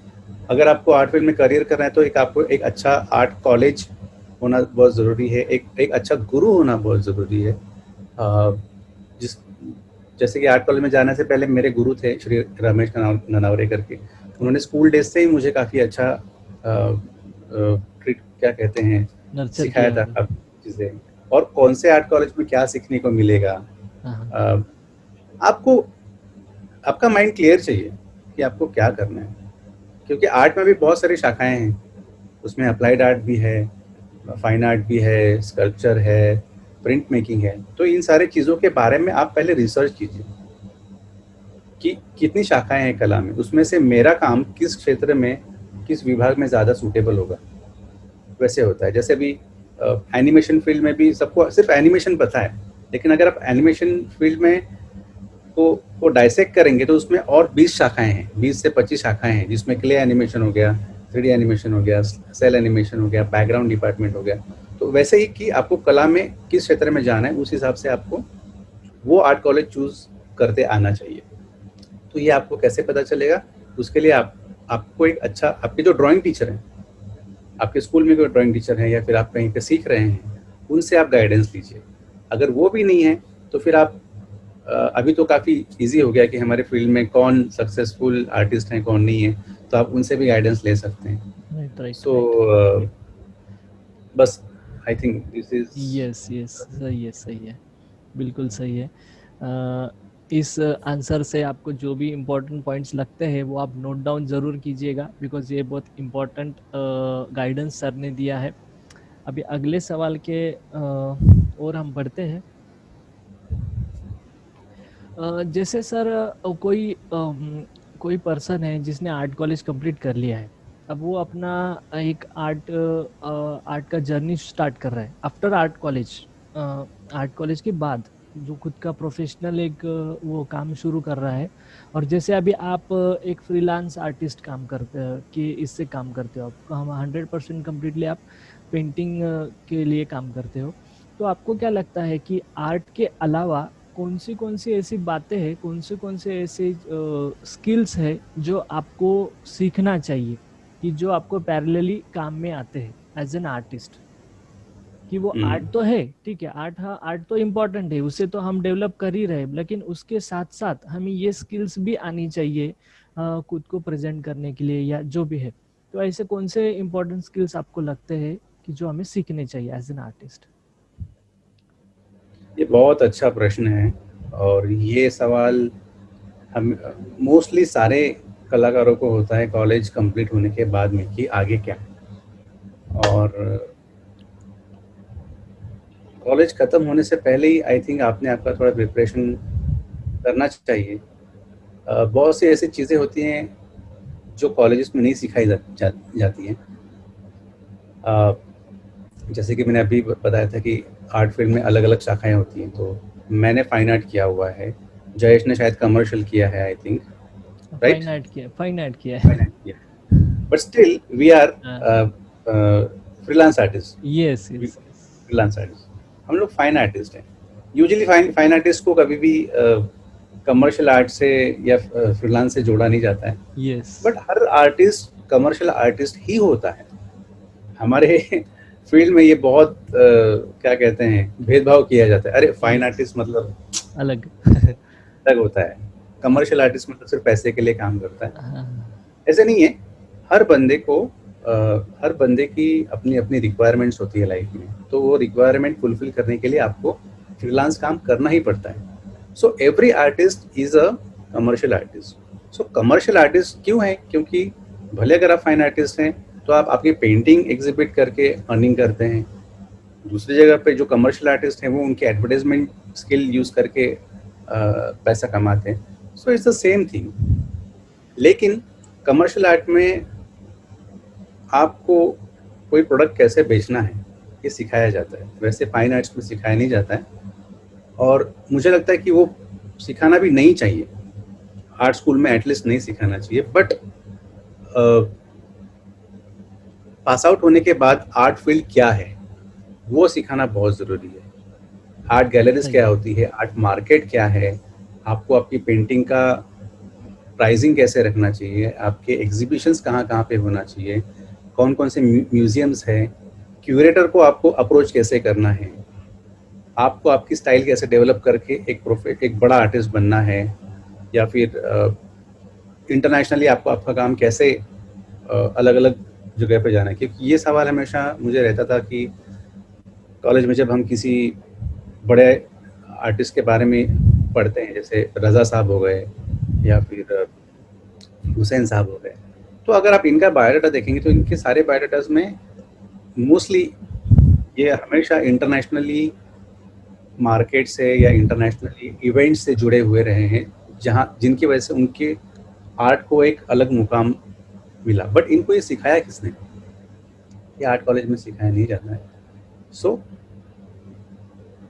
अगर आपको आर्ट फील्ड में करियर करना है, तो आपको एक अच्छा आर्ट कॉलेज होना बहुत ज़रूरी है, एक अच्छा गुरु होना बहुत ज़रूरी है। जिस जैसे कि आर्ट कॉलेज में जाने से पहले मेरे गुरु थे श्री रमेश ननावरे करके। उन्होंने स्कूल डेज से ही मुझे काफ़ी अच्छा ट्रीट, क्या कहते हैं, नर्चर सिखाया किया था होगा। काफ़ी चीज़ें, और कौन से आर्ट कॉलेज में क्या सीखने को मिलेगा। हाँ हाँ। अ, आपको आपका माइंड क्लियर चाहिए कि आपको क्या करना है, क्योंकि आर्ट में भी बहुत सारी शाखाएं हैं। उसमें अप्लाइड आर्ट भी है, फाइन आर्ट भी है, स्कल्पचर है, प्रिंट मेकिंग है। तो इन सारी चीज़ों के बारे में आप पहले रिसर्च कीजिए कि कितनी शाखाएं हैं कला में, उसमें से मेरा काम किस क्षेत्र में, किस विभाग में ज़्यादा सूटेबल होगा। वैसे होता है, जैसे अभी एनिमेशन फील्ड में भी सबको सिर्फ एनिमेशन पता है, लेकिन अगर आप एनिमेशन फील्ड में को डाइसेक्ट करेंगे तो उसमें और 20 शाखाएं हैं, 20 से 25 शाखाएं हैं, जिसमें क्ले एनिमेशन हो गया, 3D एनिमेशन हो गया, सेल एनिमेशन हो गया, बैकग्राउंड डिपार्टमेंट हो गया। तो वैसे ही कि आपको कला में किस क्षेत्र में जाना है, उस हिसाब से आपको वो आर्ट कॉलेज चूज करते आना चाहिए। तो ये आपको कैसे पता चलेगा? उसके लिए आपको एक अच्छा, आपके जो ड्राइंग टीचर हैं, आपके स्कूल में कोई ड्राइंग टीचर है या फिर आप कहीं पे सीख रहे हैं, उनसे आप गाइडेंस लीजिए। अगर वो भी नहीं है तो फिर आप अभी तो काफ़ी इजी हो गया कि हमारे फील्ड में कौन सक्सेसफुल आर्टिस्ट हैं, कौन नहीं है, तो आप उनसे भी गाइडेंस ले सकते हैं। Right right so right. बस I think this is. Yes yes, सही है सही है, बिल्कुल सही है। इस आंसर से आपको जो भी इम्पोर्टेंट पॉइंट्स लगते हैं वो आप नोट डाउन ज़रूर कीजिएगा, बिकॉज ये बहुत इम्पोर्टेंट गाइडेंस सर ने दिया है। अभी अगले सवाल के और हम बढ़ते हैं। जैसे सर कोई पर्सन है जिसने आर्ट कॉलेज कंप्लीट कर लिया है, अब वो अपना एक आर्ट का जर्नी स्टार्ट कर रहा है आफ्टर आर्ट कॉलेज के बाद, जो खुद का प्रोफेशनल एक वो काम शुरू कर रहा है। और जैसे अभी आप एक फ्रीलांस आर्टिस्ट काम करते कि इससे काम करते हो, आप हम 100% कम्प्लीटली आप पेंटिंग के लिए काम करते हो, तो आपको क्या लगता है कि आर्ट के अलावा कौन सी ऐसी बातें हैं, कौन से ऐसे स्किल्स है जो आपको सीखना चाहिए, कि जो आपको पैरेलली काम में आते हैं एज एन आर्टिस्ट? कि वो आर्ट तो है, ठीक है, आर्ट, हाँ आर्ट तो इम्पोर्टेंट है, उसे तो हम डेवलप कर ही रहे, लेकिन उसके साथ साथ हमें ये स्किल्स भी आनी चाहिए खुद को प्रेजेंट करने के लिए या जो भी है। तो ऐसे कौन से इम्पोर्टेंट स्किल्स आपको लगते हैं कि जो हमें सीखने चाहिए एज एन आर्टिस्ट? ये बहुत अच्छा प्रश्न है, और ये सवाल हम मोस्टली सारे कलाकारों को होता है कॉलेज कंप्लीट होने के बाद में कि आगे क्या। और कॉलेज ख़त्म होने से पहले ही आई थिंक आपने आपका थोड़ा प्रिपरेशन करना चाहिए। बहुत सी ऐसी चीज़ें होती हैं जो कॉलेजेस में नहीं सिखाई जाती हैं। जैसे कि मैंने अभी बताया था कि आर्ट फील्ड में अलग अलग शाखाएं होती हैं, तो मैंने फाइन आर्ट किया हुआ है, जयेश ने शायद कमर्शियल किया है I think, right? Fine art किया फाइन आर्ट किया, but still we are freelance artist. Yes yes. Freelance artist, हम लोग फाइन आर्टिस्ट हैं। यूजुअली फाइन आर्टिस्ट को कभी भी कमर्शियल आर्ट से या फ्रीलांस से जोड़ा नहीं जाता है। यस। बट हर आर्टिस्ट कमर्शियल आर्टिस्ट ही होता है। हमारे फील्ड में ये बहुत क्या कहते हैं, भेदभाव किया जाता है। अरे फाइन आर्टिस्ट मतलब अलग अलग होता है, कमर्शियल आर्टिस्ट मतलब सिर्फ पैसे के लिए काम करता है। ऐसे नहीं है। हर बंदे की अपनी अपनी रिक्वायरमेंट्स होती है लाइफ में, तो वो रिक्वायरमेंट फुलफिल करने के लिए आपको फ्रीलांस काम करना ही पड़ता है। So every artist is a commercial artist. So commercial artist क्यों है? क्योंकि भले अगर आप फाइन आर्टिस्ट हैं तो आप आपकी पेंटिंग एग्जिबिट करके अर्निंग करते हैं, दूसरी जगह पे जो कमर्शियल आर्टिस्ट हैं वो उनके एडवर्टाइजमेंट स्किल यूज करके पैसा कमाते हैं। So it's the same thing. लेकिन कमर्शियल आर्ट में आपको कोई प्रोडक्ट कैसे बेचना है ये सिखाया जाता है, वैसे फाइन आर्ट्स में सिखाया नहीं जाता है। और मुझे लगता है कि वो सिखाना भी नहीं चाहिए, आर्ट स्कूल में एटलीस्ट नहीं सिखाना चाहिए। बट पास आउट होने के बाद आर्ट फील्ड क्या है वो सिखाना बहुत ज़रूरी है। आर्ट गैलरीज क्या होती है, आर्ट मार्केट क्या है, आपको आपकी पेंटिंग का प्राइसिंग कैसे रखना चाहिए, आपके एग्जीबिशंस कहाँ कहाँ पे होना चाहिए, कौन कौन से म्यूजियम्स है, क्यूरेटर को आपको अप्रोच कैसे करना है, आपको आपकी स्टाइल कैसे डेवलप करके एक बड़ा आर्टिस्ट बनना है, या फिर इंटरनेशनली आपको आपका काम कैसे अलग अलग जगह पे जाना है। क्योंकि ये सवाल हमेशा मुझे रहता था कि कॉलेज में जब हम किसी बड़े आर्टिस्ट के बारे में पढ़ते हैं, जैसे रज़ा साहब हो गए या फिर हुसैन साहब हो गए, तो अगर आप इनका बायोडाटा देखेंगे तो इनके सारे बायोडाटाज में मोस्टली ये हमेशा इंटरनेशनली मार्केट से या इंटरनेशनली इवेंट से जुड़े हुए रहे हैं, जिनकी वजह से उनके आर्ट को एक अलग मुकाम मिला। बट इनको ये सिखाया किसने? ये आर्ट कॉलेज में सिखाया नहीं जाता है। सो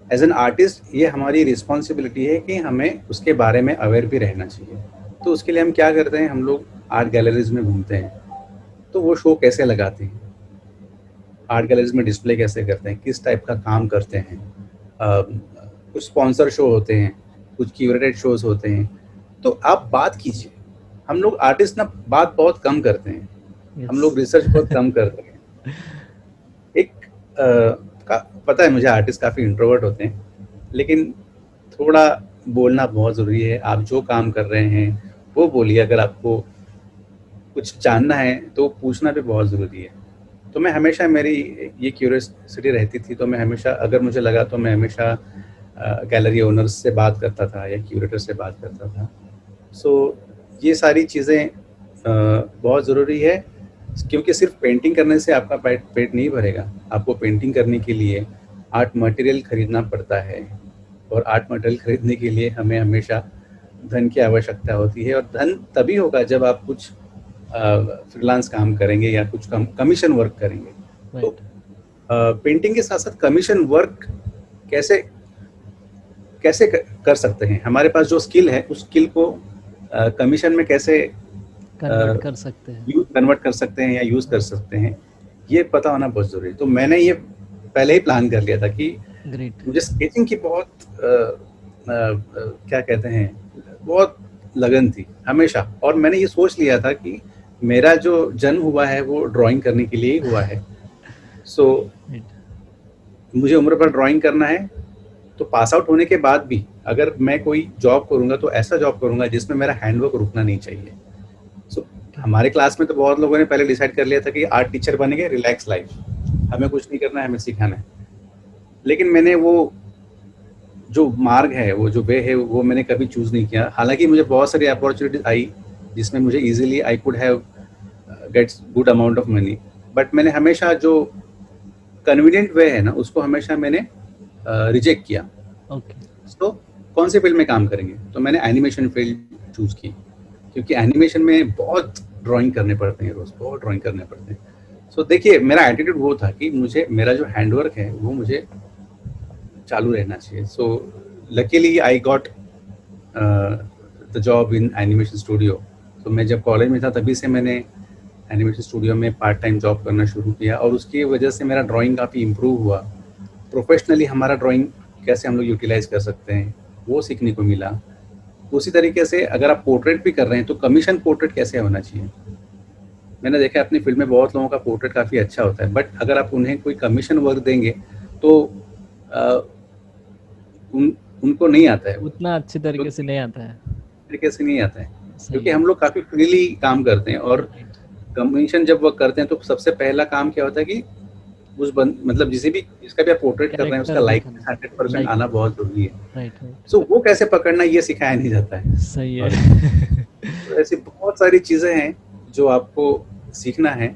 एज एन आर्टिस्ट ये हमारी रिस्पॉन्सिबिलिटी है कि हमें उसके बारे में अवेयर भी रहना चाहिए। तो उसके लिए हम क्या करते हैं, हम लोग आर्ट गैलरीज में घूमते हैं, तो वो शो कैसे लगाते हैं, आर्ट गैलरीज में डिस्प्ले कैसे करते हैं, किस टाइप का काम करते हैं, कुछ स्पॉन्सर शो होते हैं, कुछ क्यूरेटेड शोज होते हैं, तो आप बात कीजिए। हम लोग आर्टिस्ट ना बात बहुत कम करते हैं, हम लोग रिसर्च बहुत कम करते हैं। एक पता है मुझे आर्टिस्ट काफ़ी इंट्रोवर्ट होते हैं, लेकिन थोड़ा बोलना बहुत ज़रूरी है। आप जो काम कर रहे हैं वो बोलिए, अगर आपको कुछ जानना है तो पूछना भी बहुत ज़रूरी है। तो मैं हमेशा, मेरी ये क्यूरियोसिटी रहती थी, तो मैं हमेशा, अगर मुझे लगा तो मैं हमेशा गैलरी ओनर्स से बात करता था या क्यूरेटर से बात करता था। सो ये सारी चीज़ें बहुत ज़रूरी है, क्योंकि सिर्फ पेंटिंग करने से आपका पेट नहीं भरेगा। आपको पेंटिंग करने के लिए आर्ट मटेरियल खरीदना पड़ता है, और आर्ट मटेरियल खरीदने के लिए हमें हमेशा धन की आवश्यकता होती है, और धन तभी होगा जब आप कुछ फ्रीलांस काम करेंगे या कुछ कमीशन वर्क करेंगे। तो पेंटिंग के साथ साथ कमीशन वर्क कैसे कैसे कर सकते हैं, हमारे पास जो स्किल है उस स्किल को कमीशन में कैसे कन्वर्ट कर सकते हैं या यूज कर सकते हैं, ये पता होना बहुत जरूरी है। तो मैंने ये पहले ही प्लान कर लिया था कि मुझे स्केचिंग की बहुत क्या कहते हैं, बहुत लगन थी हमेशा, और मैंने ये सोच लिया था कि मेरा जो जन्म हुआ है वो ड्राइंग करने के लिए ही हुआ है। सो मुझे उम्र भर ड्राइंग करना है, तो पास आउट होने के बाद भी अगर मैं कोई जॉब करूंगा तो ऐसा जॉब करूंगा जिसमें मेरा हैंडवर्क रुकना नहीं चाहिए। सो हमारे क्लास में तो बहुत लोगों ने पहले डिसाइड कर लिया था कि आर्ट टीचर बनेंगे, रिलैक्स लाइफ, हमें कुछ नहीं करना है, हमें सिखाना है। लेकिन मैंने वो जो मार्ग है, वो जो वे है, वो मैंने कभी चूज नहीं किया। हालांकि मुझे बहुत सारी अपॉर्चुनिटीज आई जिसमें मुझे easily I could have gets good amount of money, but मैंने हमेशा जो कन्वीनियंट वे है ना, उसको हमेशा मैंने रिजेक्ट किया। तो कौन से फील्ड में काम करेंगे, तो मैंने एनिमेशन फील्ड चूज की, क्योंकि एनिमेशन में बहुत ड्राइंग करने पड़ते हैं, रोज बहुत ड्राइंग करने पड़ते हैं। सो देखिए, मेरा एटीट्यूड वो था कि मुझे मेरा जो हैंडवर्क है वो मुझे चालू रहना चाहिए। So luckily I got the job in animation studio. तो मैं जब कॉलेज में था तभी से मैंने एनिमेशन स्टूडियो में पार्ट टाइम जॉब करना शुरू किया, और उसकी वजह से मेरा ड्राइंग काफ़ी इम्प्रूव हुआ। प्रोफेशनली हमारा ड्राइंग कैसे हम लोग यूटिलाइज कर सकते हैं वो सीखने को मिला। उसी तरीके से अगर आप पोर्ट्रेट भी कर रहे हैं तो कमीशन पोर्ट्रेट कैसे होना चाहिए। मैंने देखा अपनी फील्ड में बहुत लोगों का पोर्ट्रेट काफ़ी अच्छा होता है, बट अगर आप उन्हें कोई कमीशन वर्क देंगे तो उनको नहीं आता है, उतना अच्छे तरीके से नहीं आता है, क्योंकि हम लोग काफ़ी फ्रीली काम करते हैं। और कमीशन जब वर्क करते हैं तो सबसे पहला काम क्या होता है कि उस मतलब जिसका भी आप पोर्ट्रेट कर रहे हैं उसका लाइक 100% आना बहुत जरूरी है। सो वो कैसे पकड़ना, ये सिखाया नहीं जाता है। सही है। तो ऐसी बहुत सारी चीजें हैं जो आपको सीखना है,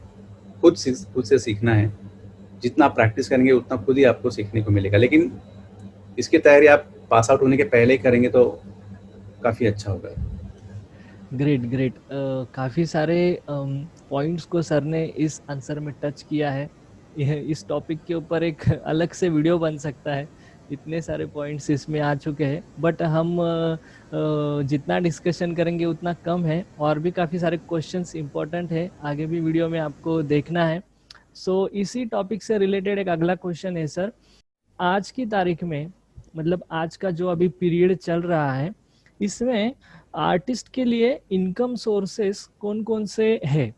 खुद से सीखना है। जितना आप प्रैक्टिस करेंगे उतना खुद ही आपको सीखने को मिलेगा, लेकिन इसकी तैयारी आप पास आउट होने के पहले ही करेंगे तो काफी अच्छा होगा। ग्रेट। काफी सारे पॉइंट्स को सर ने इस आंसर में टच किया है। इस टॉपिक के ऊपर एक अलग से वीडियो बन सकता है, इतने सारे पॉइंट्स इसमें आ चुके हैं, बट हम जितना डिस्कशन करेंगे उतना कम है, और भी काफ़ी सारे क्वेश्चंस इंपॉर्टेंट है, आगे भी वीडियो में आपको देखना है। सो इसी टॉपिक से रिलेटेड एक अगला क्वेश्चन है सर, आज की तारीख में, मतलब आज का जो अभी पीरियड चल रहा है, इसमें आर्टिस्ट के लिए इनकम सोर्सेस कौन कौन से है,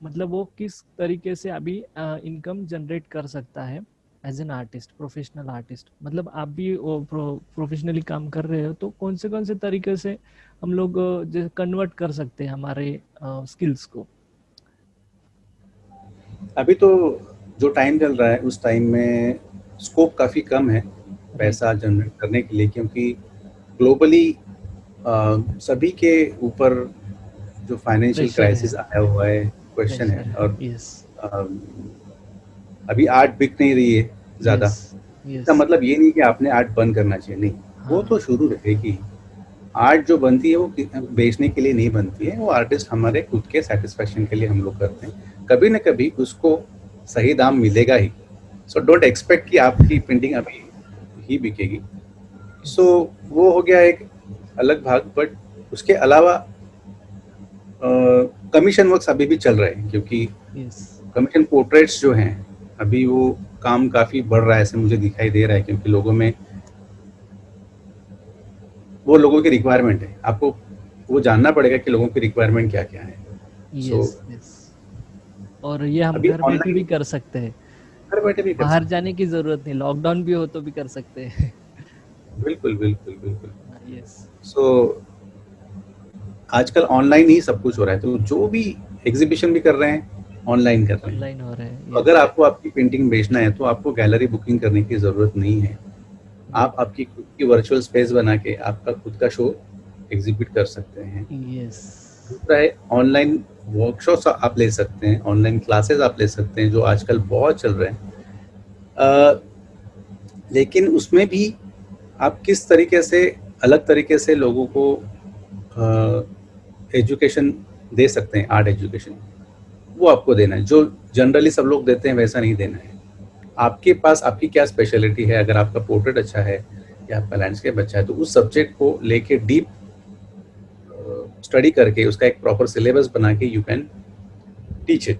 मतलब वो किस तरीके से अभी इनकम जनरेट कर सकता है as an artist, professional artist. मतलब आप भी प्रोफेशनली काम कर रहे हो, तो कौन से तरीके से हम लोग कन्वर्ट कर सकते हैं हमारे स्किल्स को। अभी तो जो टाइम चल रहा है उस टाइम में स्कोप काफ़ी कम है पैसा जनरेट करने के लिए, क्योंकि ग्लोबली सभी के ऊपर जो फाइनेंशियल क्राइसिस आया हुआ है, क्वेश्चन है, और अभी आर्ट बिक नहीं रही है ज़्यादा। इसका मतलब ये नहीं कि आपने आर्ट बंद करना चाहिए, नहीं, वो तो शुरू रहेगी। आर्ट जो बनती है वो बेचने के लिए नहीं बनती है, वो आर्टिस्ट हमारे खुद के सेटिस्फेक्शन के लिए हम लोग करते हैं। कभी न कभी उसको सही दाम मिलेगा ही। सो डोंट एक्सपेक्ट कि आपकी पेंटिंग अभी ही बिकेगी। सो वो हो गया एक अलग भाग, बट उसके अलावा कमीशन वर्क्स अभी भी चल रहे हैं, क्योंकि कमीशन पोर्ट्रेट्स जो हैं अभी वो काम काफ़ी बढ़ रहा है, ऐसे मुझे दिखाई दे रहा है, क्योंकि लोगों में वो लोगों की रिक्वायरमेंट है, आपको वो जानना पड़ेगा कि लोगों की रिक्वायरमेंट क्या क्या है। Yes yes. और ये हम अभी घर बैठे भी ऑनलाइन कर सकते हैं, घर बैठे भी कर बाहर सकते जाने की जरूरत नहीं, लॉकडाउन भी हो तो भी कर सकते हैं। हैं। बिल्कुल बिल्कुल बिल्कुल। यस। सो आजकल ऑनलाइन ही सब कुछ हो रहा है, तो जो भी एग्जीबिशन भी कर रहे हैं ऑनलाइन कर रहे हैं। ऑनलाइन हो रहा है। तो अगर यस। आपको आपकी पेंटिंग बेचना है तो आपको गैलरी बुकिंग करने की ज़रूरत नहीं है। राइट। आप आपकी खुद की वर्चुअल स्पेस बना के आपका खुद का शो एग्जीबिट कर सकते हैं। यस। दूसरा है ऑनलाइन वर्कशॉप्स आप ले सकते हैं, ऑनलाइन क्लासेस आप ले सकते हैं जो आजकल बहुत चल रहे हैं। लेकिन उसमें भी आप किस तरीके से अलग तरीके से लोगों को एजुकेशन दे सकते हैं, आर्ट एजुकेशन, वो आपको देना है। जो जनरली सब लोग देते हैं वैसा नहीं देना है। आपके पास आपकी क्या स्पेशलिटी है, अगर आपका पोर्ट्रेट अच्छा है या आपका लैंडस्केप अच्छा है तो उस सब्जेक्ट को लेके डीप स्टडी करके उसका एक प्रॉपर सिलेबस बना के यू कैन टीच इट।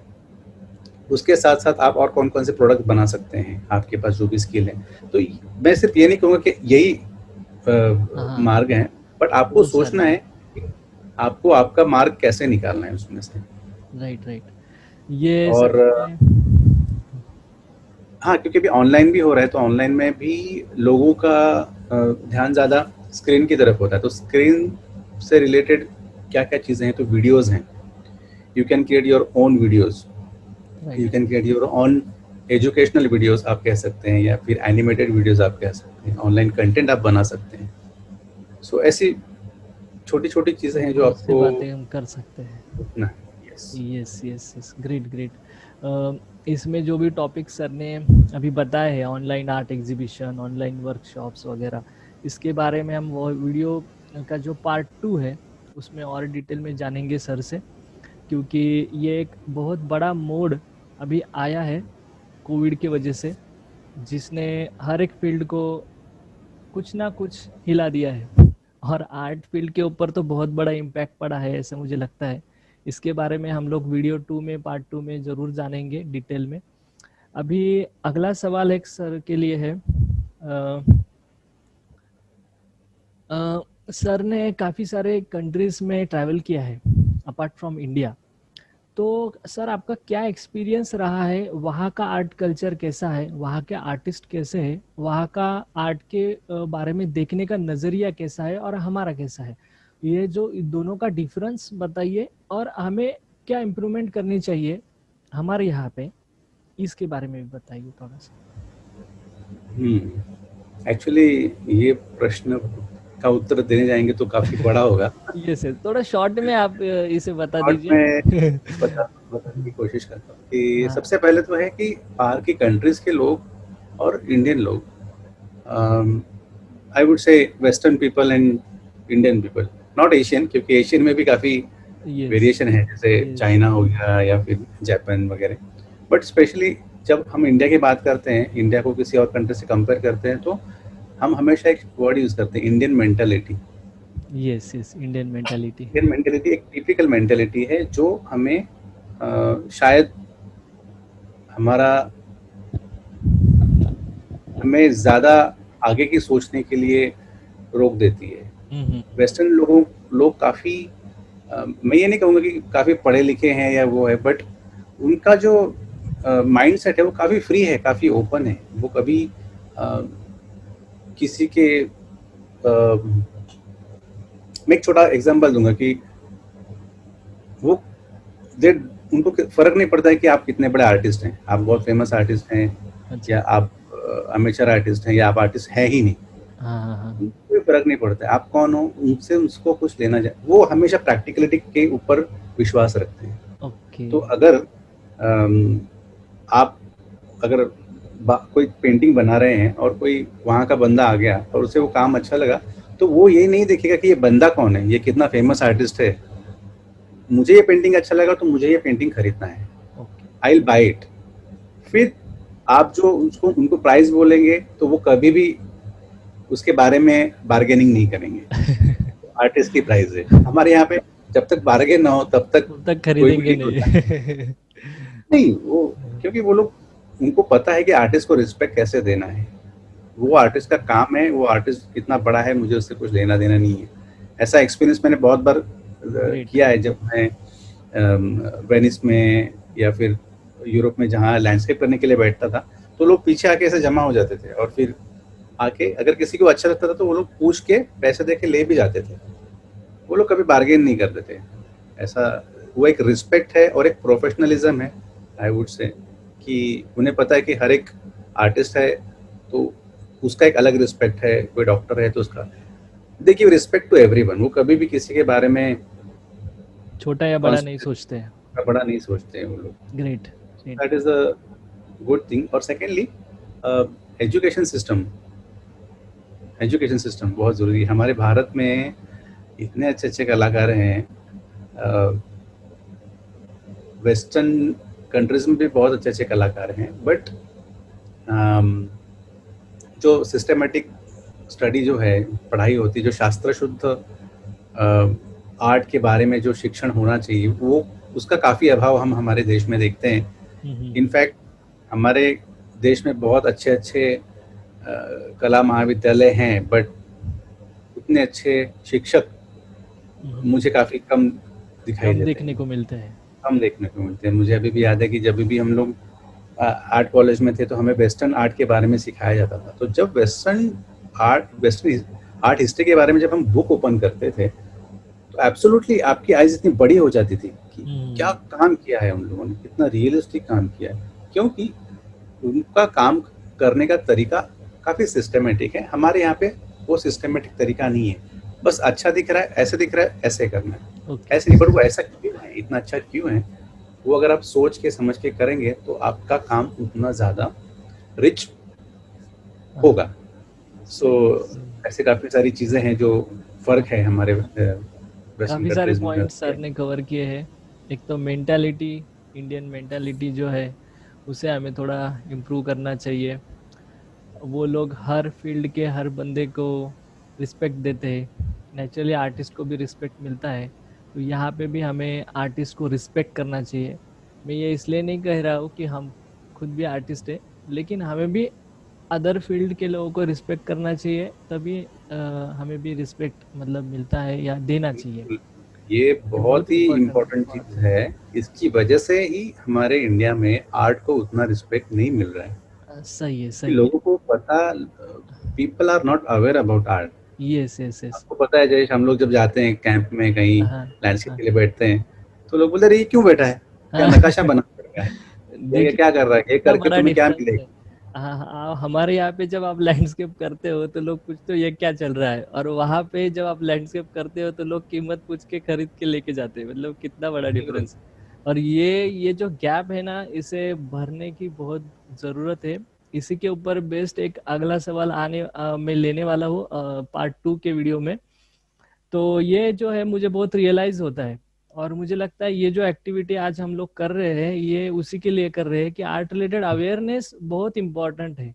उसके साथ साथ आप और कौन कौन से प्रोडक्ट बना सकते हैं, आपके पास जो भी स्किल है। तो मैं सिर्फ ये नहीं कहूँगा कि यही हाँ, मार्ग है, बट आपको बहुत सारे सोचना हैं। है कि आपको आपका मार्ग कैसे निकालना है उसमें से। Right right. ये और सच में। हाँ, क्योंकि अभी ऑनलाइन भी हो रहा है तो ऑनलाइन में भी लोगों का ध्यान ज़्यादा स्क्रीन की तरफ होता है। तो स्क्रीन से रिलेटेड क्या क्या चीज़ें हैं, तो वीडियोज़ हैं। You can create your own videos, you right. Can create your own educational videos आप कह सकते हैं, या फिर एनिमेटेड वीडियोज़ आप कह सकते हैं। ऑनलाइन कंटेंट आप बना सकते हैं। सो ऐसी छोटी छोटी चीज़ें हैं जो बहुत सी आपको बातें हम कर सकते हैं। सीखना है। Yes. Yes yes yes, great great. इसमें जो भी टॉपिक सर ने अभी बताए हैं, online art exhibition, online workshops वगैरह, इसके बारे में हम वो वीडियो का जो पार्ट 2 है उसमें और डिटेल में जानेंगे सर से, क्योंकि ये एक बहुत बड़ा मोड़ अभी आया है कोविड की वजह से, जिसने हर एक फील्ड को कुछ ना कुछ हिला दिया है, और आर्ट फील्ड के ऊपर तो बहुत बड़ा इम्पैक्ट पड़ा है ऐसा मुझे लगता है। इसके बारे में हम लोग वीडियो 2 में, पार्ट 2 में ज़रूर जानेंगे डिटेल में। अभी अगला सवाल एक सर के लिए है। सर ने काफ़ी सारे कंट्रीज में ट्रैवल किया है अपार्ट फ्रॉम इंडिया, तो सर आपका क्या एक्सपीरियंस रहा है, वहाँ का आर्ट कल्चर कैसा है, वहाँ के आर्टिस्ट कैसे हैं, वहाँ का आर्ट के बारे में देखने का नज़रिया कैसा है और हमारा कैसा है, ये जो दोनों का डिफरेंस बताइए, और हमें क्या इम्प्रूवमेंट करनी चाहिए हमारे यहाँ पे, इसके बारे में भी बताइए थोड़ा सा। एक्चुअली ये प्रश्न का उत्तर देने जाएंगे तो काफ़ी बड़ा होगा। ये सर थोड़ा शॉर्ट में आप इसे बता शॉर्ट में दीजिए। बताने की कोशिश करता हूँ कि हाँ। सबसे पहले तो है कि बाहर की कंट्रीज के लोग और इंडियन लोग, आई वुड से western people and Indian people, not Asian, क्योंकि एशियन में भी काफ़ी यस वेरिएशन है, जैसे यस। चाइना हो गया या फिर जापान वगैरह। बट स्पेशली जब हम इंडिया की बात करते हैं, इंडिया को किसी और कंट्री से कंपेयर करते हैं, तो हम हमेशा एक वर्ड यूज़ करते हैं, Indian mentality. Yes yes, Indian mentality. Indian mentality एक टिपिकल मेंटालिटी है जो हमें शायद हमारा हमें ज़्यादा आगे की सोचने के लिए रोक देती है। वेस्टर्न लोग काफ़ी, मैं ये नहीं कहूँगा कि काफ़ी पढ़े लिखे हैं या वो है, बट उनका जो माइंड सेट है वो काफ़ी फ्री है, काफ़ी ओपन है। वो कभी किसी के मैं एक छोटा एग्जांपल दूंगा कि वो उनको फर्क नहीं पड़ता है कि आप कितने बड़े आर्टिस्ट हैं, आप बहुत फेमस आर्टिस्ट हैं, अच्छा। या आप अमेचर आर्टिस्ट हैं, या आप आर्टिस्ट हैं ही नहीं, हाँ हाँ हाँ। कोई फर्क नहीं पड़ता है आप कौन हो, उनसे उसको कुछ लेना जाए। वो हमेशा प्रैक्टिकलिटी के ऊपर विश्वास रखते हैं। ओके। तो अगर आप अगर कोई पेंटिंग बना रहे हैं और कोई वहाँ का बंदा आ गया और उसे वो काम अच्छा लगा, तो वो ये नहीं देखेगा कि ये बंदा कौन है, ये कितना फेमस आर्टिस्ट है, मुझे ये पेंटिंग अच्छा लगा तो मुझे ये पेंटिंग खरीदना है, आई विल बाय इट। फिर आप जो उनको प्राइस बोलेंगे तो वो कभी भी उसके बारे में बार्गेनिंग नहीं करेंगे। आर्टिस्ट की प्राइस है, हमारे यहाँ पे जब तक बार्गेन ना हो तब तक कोई भी खरीदेंगे डील होता है नहीं। नहीं। वो क्योंकि वो लोग, उनको पता है कि आर्टिस्ट को रिस्पेक्ट कैसे देना है। वो आर्टिस्ट का काम है, वो आर्टिस्ट कितना बड़ा है मुझे उससे कुछ लेना देना नहीं है। ऐसा एक्सपीरियंस मैंने बहुत बार ग्रेट। किया है, जब मैं वेनिस में या फिर यूरोप में जहाँ लैंडस्केप करने के लिए बैठता था, तो लोग पीछे आके ऐसे जमा हो जाते थे और फिर आके अगर किसी को अच्छा लगता था तो वो लोग पूछ के पैसे दे के ले भी जाते थे। वो लोग कभी बार्गेन नहीं करते थे। ऐसा वो एक रिस्पेक्ट है और एक प्रोफेशनलिज्म है, आई वुड से, कि उन्हें पता है कि हर एक आर्टिस्ट है तो उसका एक अलग रिस्पेक्ट है, कोई डॉक्टर है तो उसका, देखिए रिस्पेक्ट टू एवरीवन, वो कभी भी किसी के बारे में छोटा या बड़ा नहीं सोचते हैं। बड़ा नहीं सोचते हैं वो लोग। Great great. That is a good thing. और secondly, education system, education system बहुत ज़रूरी है। हमारे भारत में इतने अच्छे अच्छे कलाकार हैं, वेस्टर्न कंट्रीज में भी बहुत अच्छे अच्छे कलाकार हैं, बट जो सिस्टमेटिक स्टडी जो है, पढ़ाई होती है, जो शास्त्र शुद्ध आर्ट के बारे में जो शिक्षण होना चाहिए, वो उसका काफ़ी अभाव हम हमारे देश में देखते हैं। इनफैक्ट हमारे देश में बहुत अच्छे अच्छे कला महाविद्यालय हैं, बट उतने अच्छे शिक्षक मुझे काफ़ी कम दिखाई कम देते देखने हैं, को मिलते हैं। कम देखने को मिलते हैं। मुझे अभी भी याद है कि जब भी हम लोग आर्ट कॉलेज में थे तो हमें वेस्टर्न आर्ट के बारे में सिखाया जाता था। तो जब वेस्टर्न आर्ट हिस्ट्री के बारे में जब हम बुक ओपन करते थे, तो एब्सोल्युटली आपकी आइज इतनी बड़ी हो जाती थी कि क्या काम किया है उन लोगों ने, कितना रियलिस्टिक काम किया है, क्योंकि उनका काम करने का तरीका काफ़ी सिस्टमेटिक है। हमारे यहाँ पे वो सिस्टमेटिक तरीका नहीं है, बस अच्छा दिख रहा है, ऐसे दिख रहा है, ऐसे करना है, ऐसे नहीं, पर वो ऐसा क्यों है, इतना अच्छा क्यों है, वो अगर आप सोच के समझ के करेंगे तो आपका काम उतना ज़्यादा रिच होगा। सो ऐसे काफ़ी सारी चीज़ें हैं जो फ़र्क है हमारे वेस्टर्न काफी सारे कंट्रीज में। पॉइंट्स सर ने कवर किए हैं। एक तो मेंटालिटी, इंडियन मेंटालिटी जो है उसे हमें थोड़ा इम्प्रूव करना चाहिए। वो लोग हर फील्ड के हर बंदे को रिस्पेक्ट देते हैं, नेचुरली आर्टिस्ट को भी रिस्पेक्ट मिलता है, तो यहाँ पे भी हमें आर्टिस्ट को रिस्पेक्ट करना चाहिए। मैं ये इसलिए नहीं कह रहा हूँ कि हम खुद भी आर्टिस्ट है, लेकिन हमें भी अदर फील्ड के लोगों को रिस्पेक्ट करना चाहिए, तभी हमें भी रिस्पेक्ट मतलब मिलता है या देना चाहिए। ये ये बहुत बहुत ही इम्पोर्टेंट इम्पोर्टेंट चीज़ है। इसकी वजह से ही हमारे इंडिया में आर्ट को उतना रिस्पेक्ट नहीं मिल रहा है। है। सही है कि सही है। लोगों को पता, people are not aware about art. Yes yes yes. आपको पता है जयेश, हम लोग जब जाते हैं कैंप में कहीं हाँ लैंडस्केप हाँ के लिए बैठते हैं, तो लोग बोलते हैं, अरे ये क्यों बैठा है, क्या हाँ। नकाशा बना रखा है, ये देखिए क्या कर रहा है, ये कितना करके बड़ा तुम्हें क्या डिफरेंस है। मिलेगा। हाँ हाँ, हमारे यहाँ पे जब आप लैंडस्केप करते हो तो लोग पूछते हो ये क्या चल रहा है, और वहां पे जब आप लैंडस्केप करते हो तो लोग कीमत पूछ के खरीद के लेके जाते हैं। मतलब कितना बड़ा बिल्कुल। डिफरेंस है। और ये जो गैप है ना, इसे भरने की बहुत जरूरत है। इसी के ऊपर बेस्ड एक अगला सवाल मैं लेने वाला हूँ पार्ट 2 के वीडियो में। तो ये जो है मुझे बहुत रियलाइज होता है, और मुझे लगता है ये जो एक्टिविटी आज हम लोग कर रहे हैं ये उसी के लिए कर रहे हैं कि आर्ट रिलेटेड अवेयरनेस बहुत इंपॉर्टेंट है।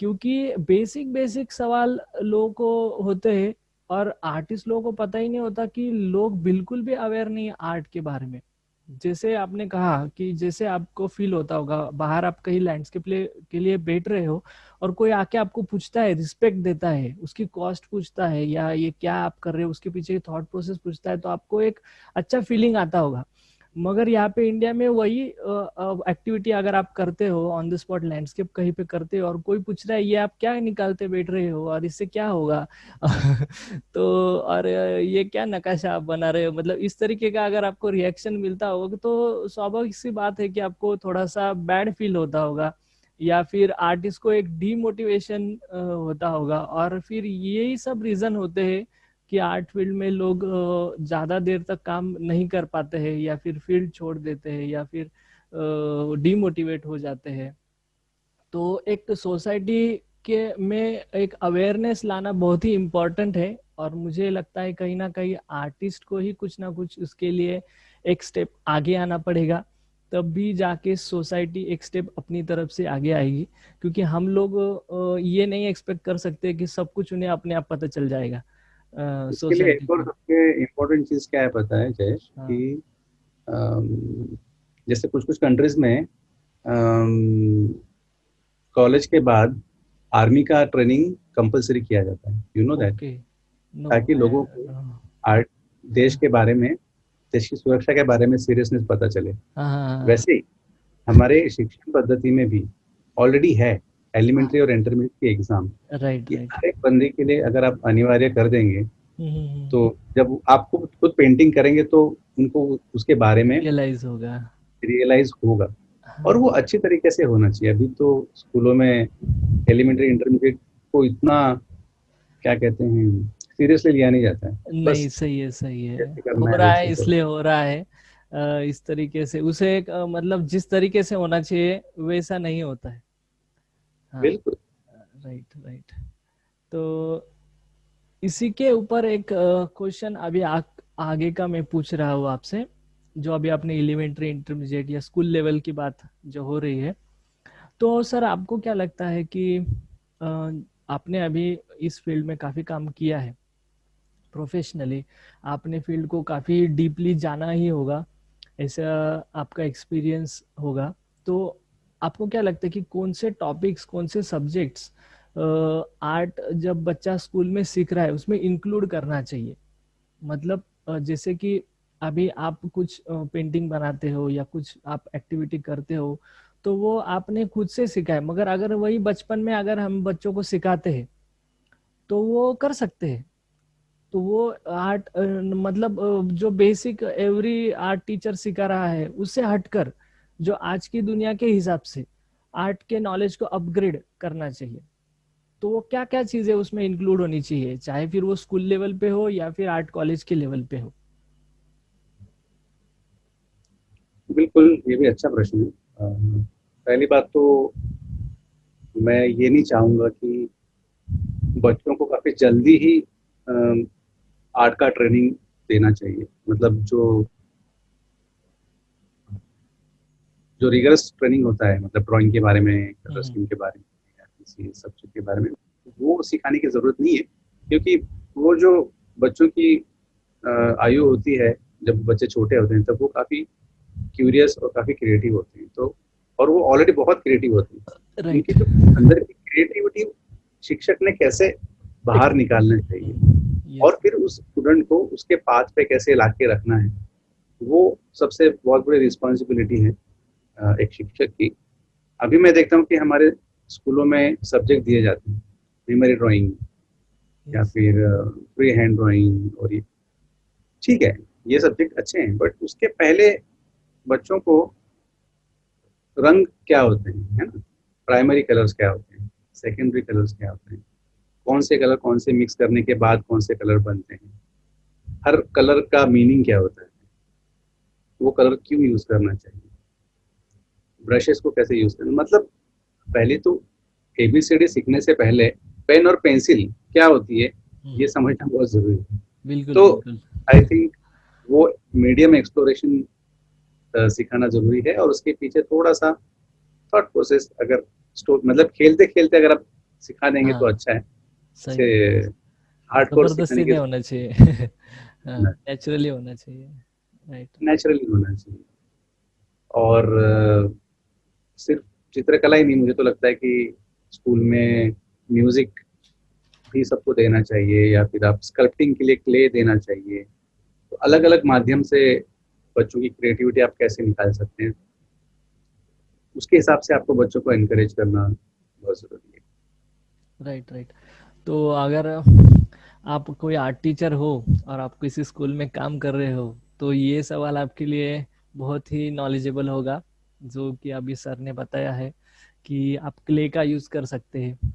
क्योंकि बेसिक बेसिक सवाल लोगों को होते हैं, और आर्टिस्ट लोगों को पता ही नहीं होता कि लोग बिल्कुल भी अवेयर नहीं है आर्ट के बारे में। जैसे आपने कहा कि जैसे आपको फील होता होगा, बाहर आप कहीं लैंडस्केप के लिए बैठ रहे हो और कोई आके आपको पूछता है, रिस्पेक्ट देता है, उसकी कॉस्ट पूछता है या ये क्या आप कर रहे हो उसके पीछे थॉट प्रोसेस पूछता है, तो आपको एक अच्छा फीलिंग आता होगा। मगर यहाँ पे इंडिया में वही एक्टिविटी अगर आप करते हो, ऑन द स्पॉट लैंडस्केप कहीं पे करते हो और कोई पूछ रहा है ये आप क्या निकालते बैठ रहे हो और इससे क्या होगा तो और ये क्या नकाशा आप बना रहे हो, मतलब इस तरीके का अगर आपको रिएक्शन मिलता होगा तो स्वाभाविक सी बात है कि आपको थोड़ा सा बैड फील होता होगा, या फिर आर्टिस्ट को एक डीमोटिवेशन होता होगा। और फिर यही सब रीजन होते हैं कि आर्ट फील्ड में लोग ज्यादा देर तक काम नहीं कर पाते हैं, या फिर फील्ड छोड़ देते हैं, या फिर डीमोटिवेट हो जाते हैं। तो एक सोसाइटी के में एक अवेयरनेस लाना बहुत ही इम्पोर्टेंट है, और मुझे लगता है कहीं ना कहीं आर्टिस्ट को ही कुछ ना कुछ उसके लिए एक स्टेप आगे आना पड़ेगा, तब भी जाके सोसाइटी एक स्टेप अपनी तरफ से आगे आएगी। क्योंकि हम लोग ये नहीं एक्सपेक्ट कर सकते कि सब कुछ उन्हें अपने आप पता चल जाएगा इसके लिए सोसाइटी एक और को। सबसे इम्पोर्टेंट चीज़ क्या है पता है जयेश, हाँ कि जैसे कुछ कुछ कंट्रीज में कॉलेज के बाद आर्मी का ट्रेनिंग कंपलसरी किया जाता है, you know that, okay. No ताकि लोगों को आर्ट देश के बारे में, देश की सुरक्षा के बारे में सीरियसनेस पता चले। हाँ हाँ वैसे ही हमारे शिक्षण पद्धति में भी ऑलरेडी है एलिमेंट्री और इंटरमीडिएट के एग्जाम। राइट ये राइट। हर एक बंदे के लिए अगर आप अनिवार्य कर देंगे, तो जब आपको खुद पेंटिंग करेंगे तो उनको उसके बारे में रियलाइज होगा। रियलाइज होगा, और वो हाँ, अच्छी तरीके से होना चाहिए। अभी तो स्कूलों में एलिमेंट्री इंटरमीडिएट को इतना, क्या कहते हैं, सीरियसली लिया नहीं जाता है। नहीं, बस सही है सही है। जैसे करना हो है रहा है, वैसे करो। इसलिए हो रहा है। इस तरीके से उसे मतलब जिस तरीके से होना चाहिए वैसा नहीं होता है। हाँ। बिल्कुल। Right right. तो इसी के ऊपर एक क्वेश्चन अभी आगे का मैं पूछ रहा हूँ आपसे। जो अभी आपने एलिमेंट्री इंटरमीडिएट या स्कूल लेवल की बात जो हो रही है, तो सर आपको क्या लगता है कि अ, आपने अभी इस फील्ड में काफी काम किया है प्रोफेशनली, आपने फील्ड को काफी डीपली जाना ही होगा, ऐसा आपका एक्सपीरियंस होगा। तो आपको क्या लगता है कि कौन से टॉपिक्स, कौन से सब्जेक्ट्स आर्ट जब बच्चा स्कूल में सीख रहा है उसमें इंक्लूड करना चाहिए? मतलब जैसे कि अभी आप कुछ पेंटिंग बनाते हो या कुछ आप एक्टिविटी करते हो, तो वो आपने खुद से सीखा है, मगर अगर वही बचपन में अगर हम बच्चों को सिखाते हैं तो वो कर सकते हैं। तो वो आर्ट मतलब जो बेसिक एवरी आर्ट टीचर सिखा रहा है उससे हटकर जो आज की दुनिया के हिसाब से आर्ट के नॉलेज को अपग्रेड करना चाहिए, तो वो क्या क्या चीजें उसमें इंक्लूड होनी चाहिए, चाहे फिर वो स्कूल लेवल पे हो या फिर आर्ट कॉलेज के लेवल पे हो? बिल्कुल, ये भी अच्छा प्रश्न है। पहली बात तो मैं ये नहीं चाहूंगा कि बच्चों को काफी जल्दी ही आर्ट का ट्रेनिंग देना चाहिए। मतलब जो जो रिगरस ट्रेनिंग होता है, मतलब ड्राइंग के बारे में, कलर हम्म। स्कीम के बारे में, या किसी सब्जेक्ट के बारे में, वो सिखाने की जरूरत नहीं है। क्योंकि वो जो बच्चों की आयु होती है, जब बच्चे छोटे होते हैं, तब वो काफी क्यूरियस और काफी क्रिएटिव होते हैं। तो और वो ऑलरेडी बहुत क्रिएटिव होते हैं। राइट। उनकी जो अंदर की क्रिएटिविटी शिक्षक ने कैसे बाहर निकालना चाहिए, यस। और फिर उस स्टूडेंट को उसके पाथ पे कैसे ला के रखना है, वो सबसे बहुत बड़ी रिस्पॉन्सिबिलिटी है एक शिक्षक की। अभी मैं देखता हूँ कि हमारे स्कूलों में सब्जेक्ट दिए जाते हैं, प्राइमरी ड्राइंग या यस। फिर फ्री हैंड ड्राइंग, और ये ठीक है, ये सब्जेक्ट अच्छे हैं, बट उसके पहले बच्चों को रंग क्या होते हैं, है ना, प्राइमरी कलर्स क्या होते हैं, सेकेंडरी कलर्स क्या होते हैं, कौन से कलर कौन से मिक्स करने के बाद कौन से कलर बनते हैं, हर कलर का मीनिंग क्या होता है, वो कलर क्यों यूज करना चाहिए, ब्रशेस को कैसे यूज करना, मतलब पहले तो एबीसीडी सीखने से पहले पेन और पेंसिल क्या होती है ये समझना बहुत जरूरी है। बिल्कुल तो बिल्कुल। आई थिंक वो मीडियम एक्सप्लोरेशन सिखाना जरूरी है, और उसके पीछे थोड़ा सा थॉट प्रोसेस, अगर मतलब खेलते खेलते अगर आप सिखा देंगे तो हाँ, अच्छा है। सही से है। हार्डकोर सिखाने जबरदस्ती की नहीं होना चाहिए। हाँ, नेचुरली होना चाहिए। राइट। नेचुरली होना चाहिए। और सिर्फ चित्रकला ही नहीं, मुझे तो लगता है कि स्कूल में म्यूजिक भी सबको देना चाहिए, या फिर आप स्कल्पटिंग के लिए क्ले देना चाहिए। तो अलग अलग माध्यम से बच्चों की क्रिएटिविटी आप कैसे निकाल सकते हैं, उसके हिसाब से आपको बच्चों को एनकरेज करना बहुत जरूरी है। Right right. तो अगर आप कोई आर्ट टीचर हो और आप किसी स्कूल में काम कर रहे हो, तो ये सवाल आपके लिए बहुत ही नॉलेजेबल होगा, जो कि अभी सर ने बताया है कि आप क्ले का यूज कर सकते हैं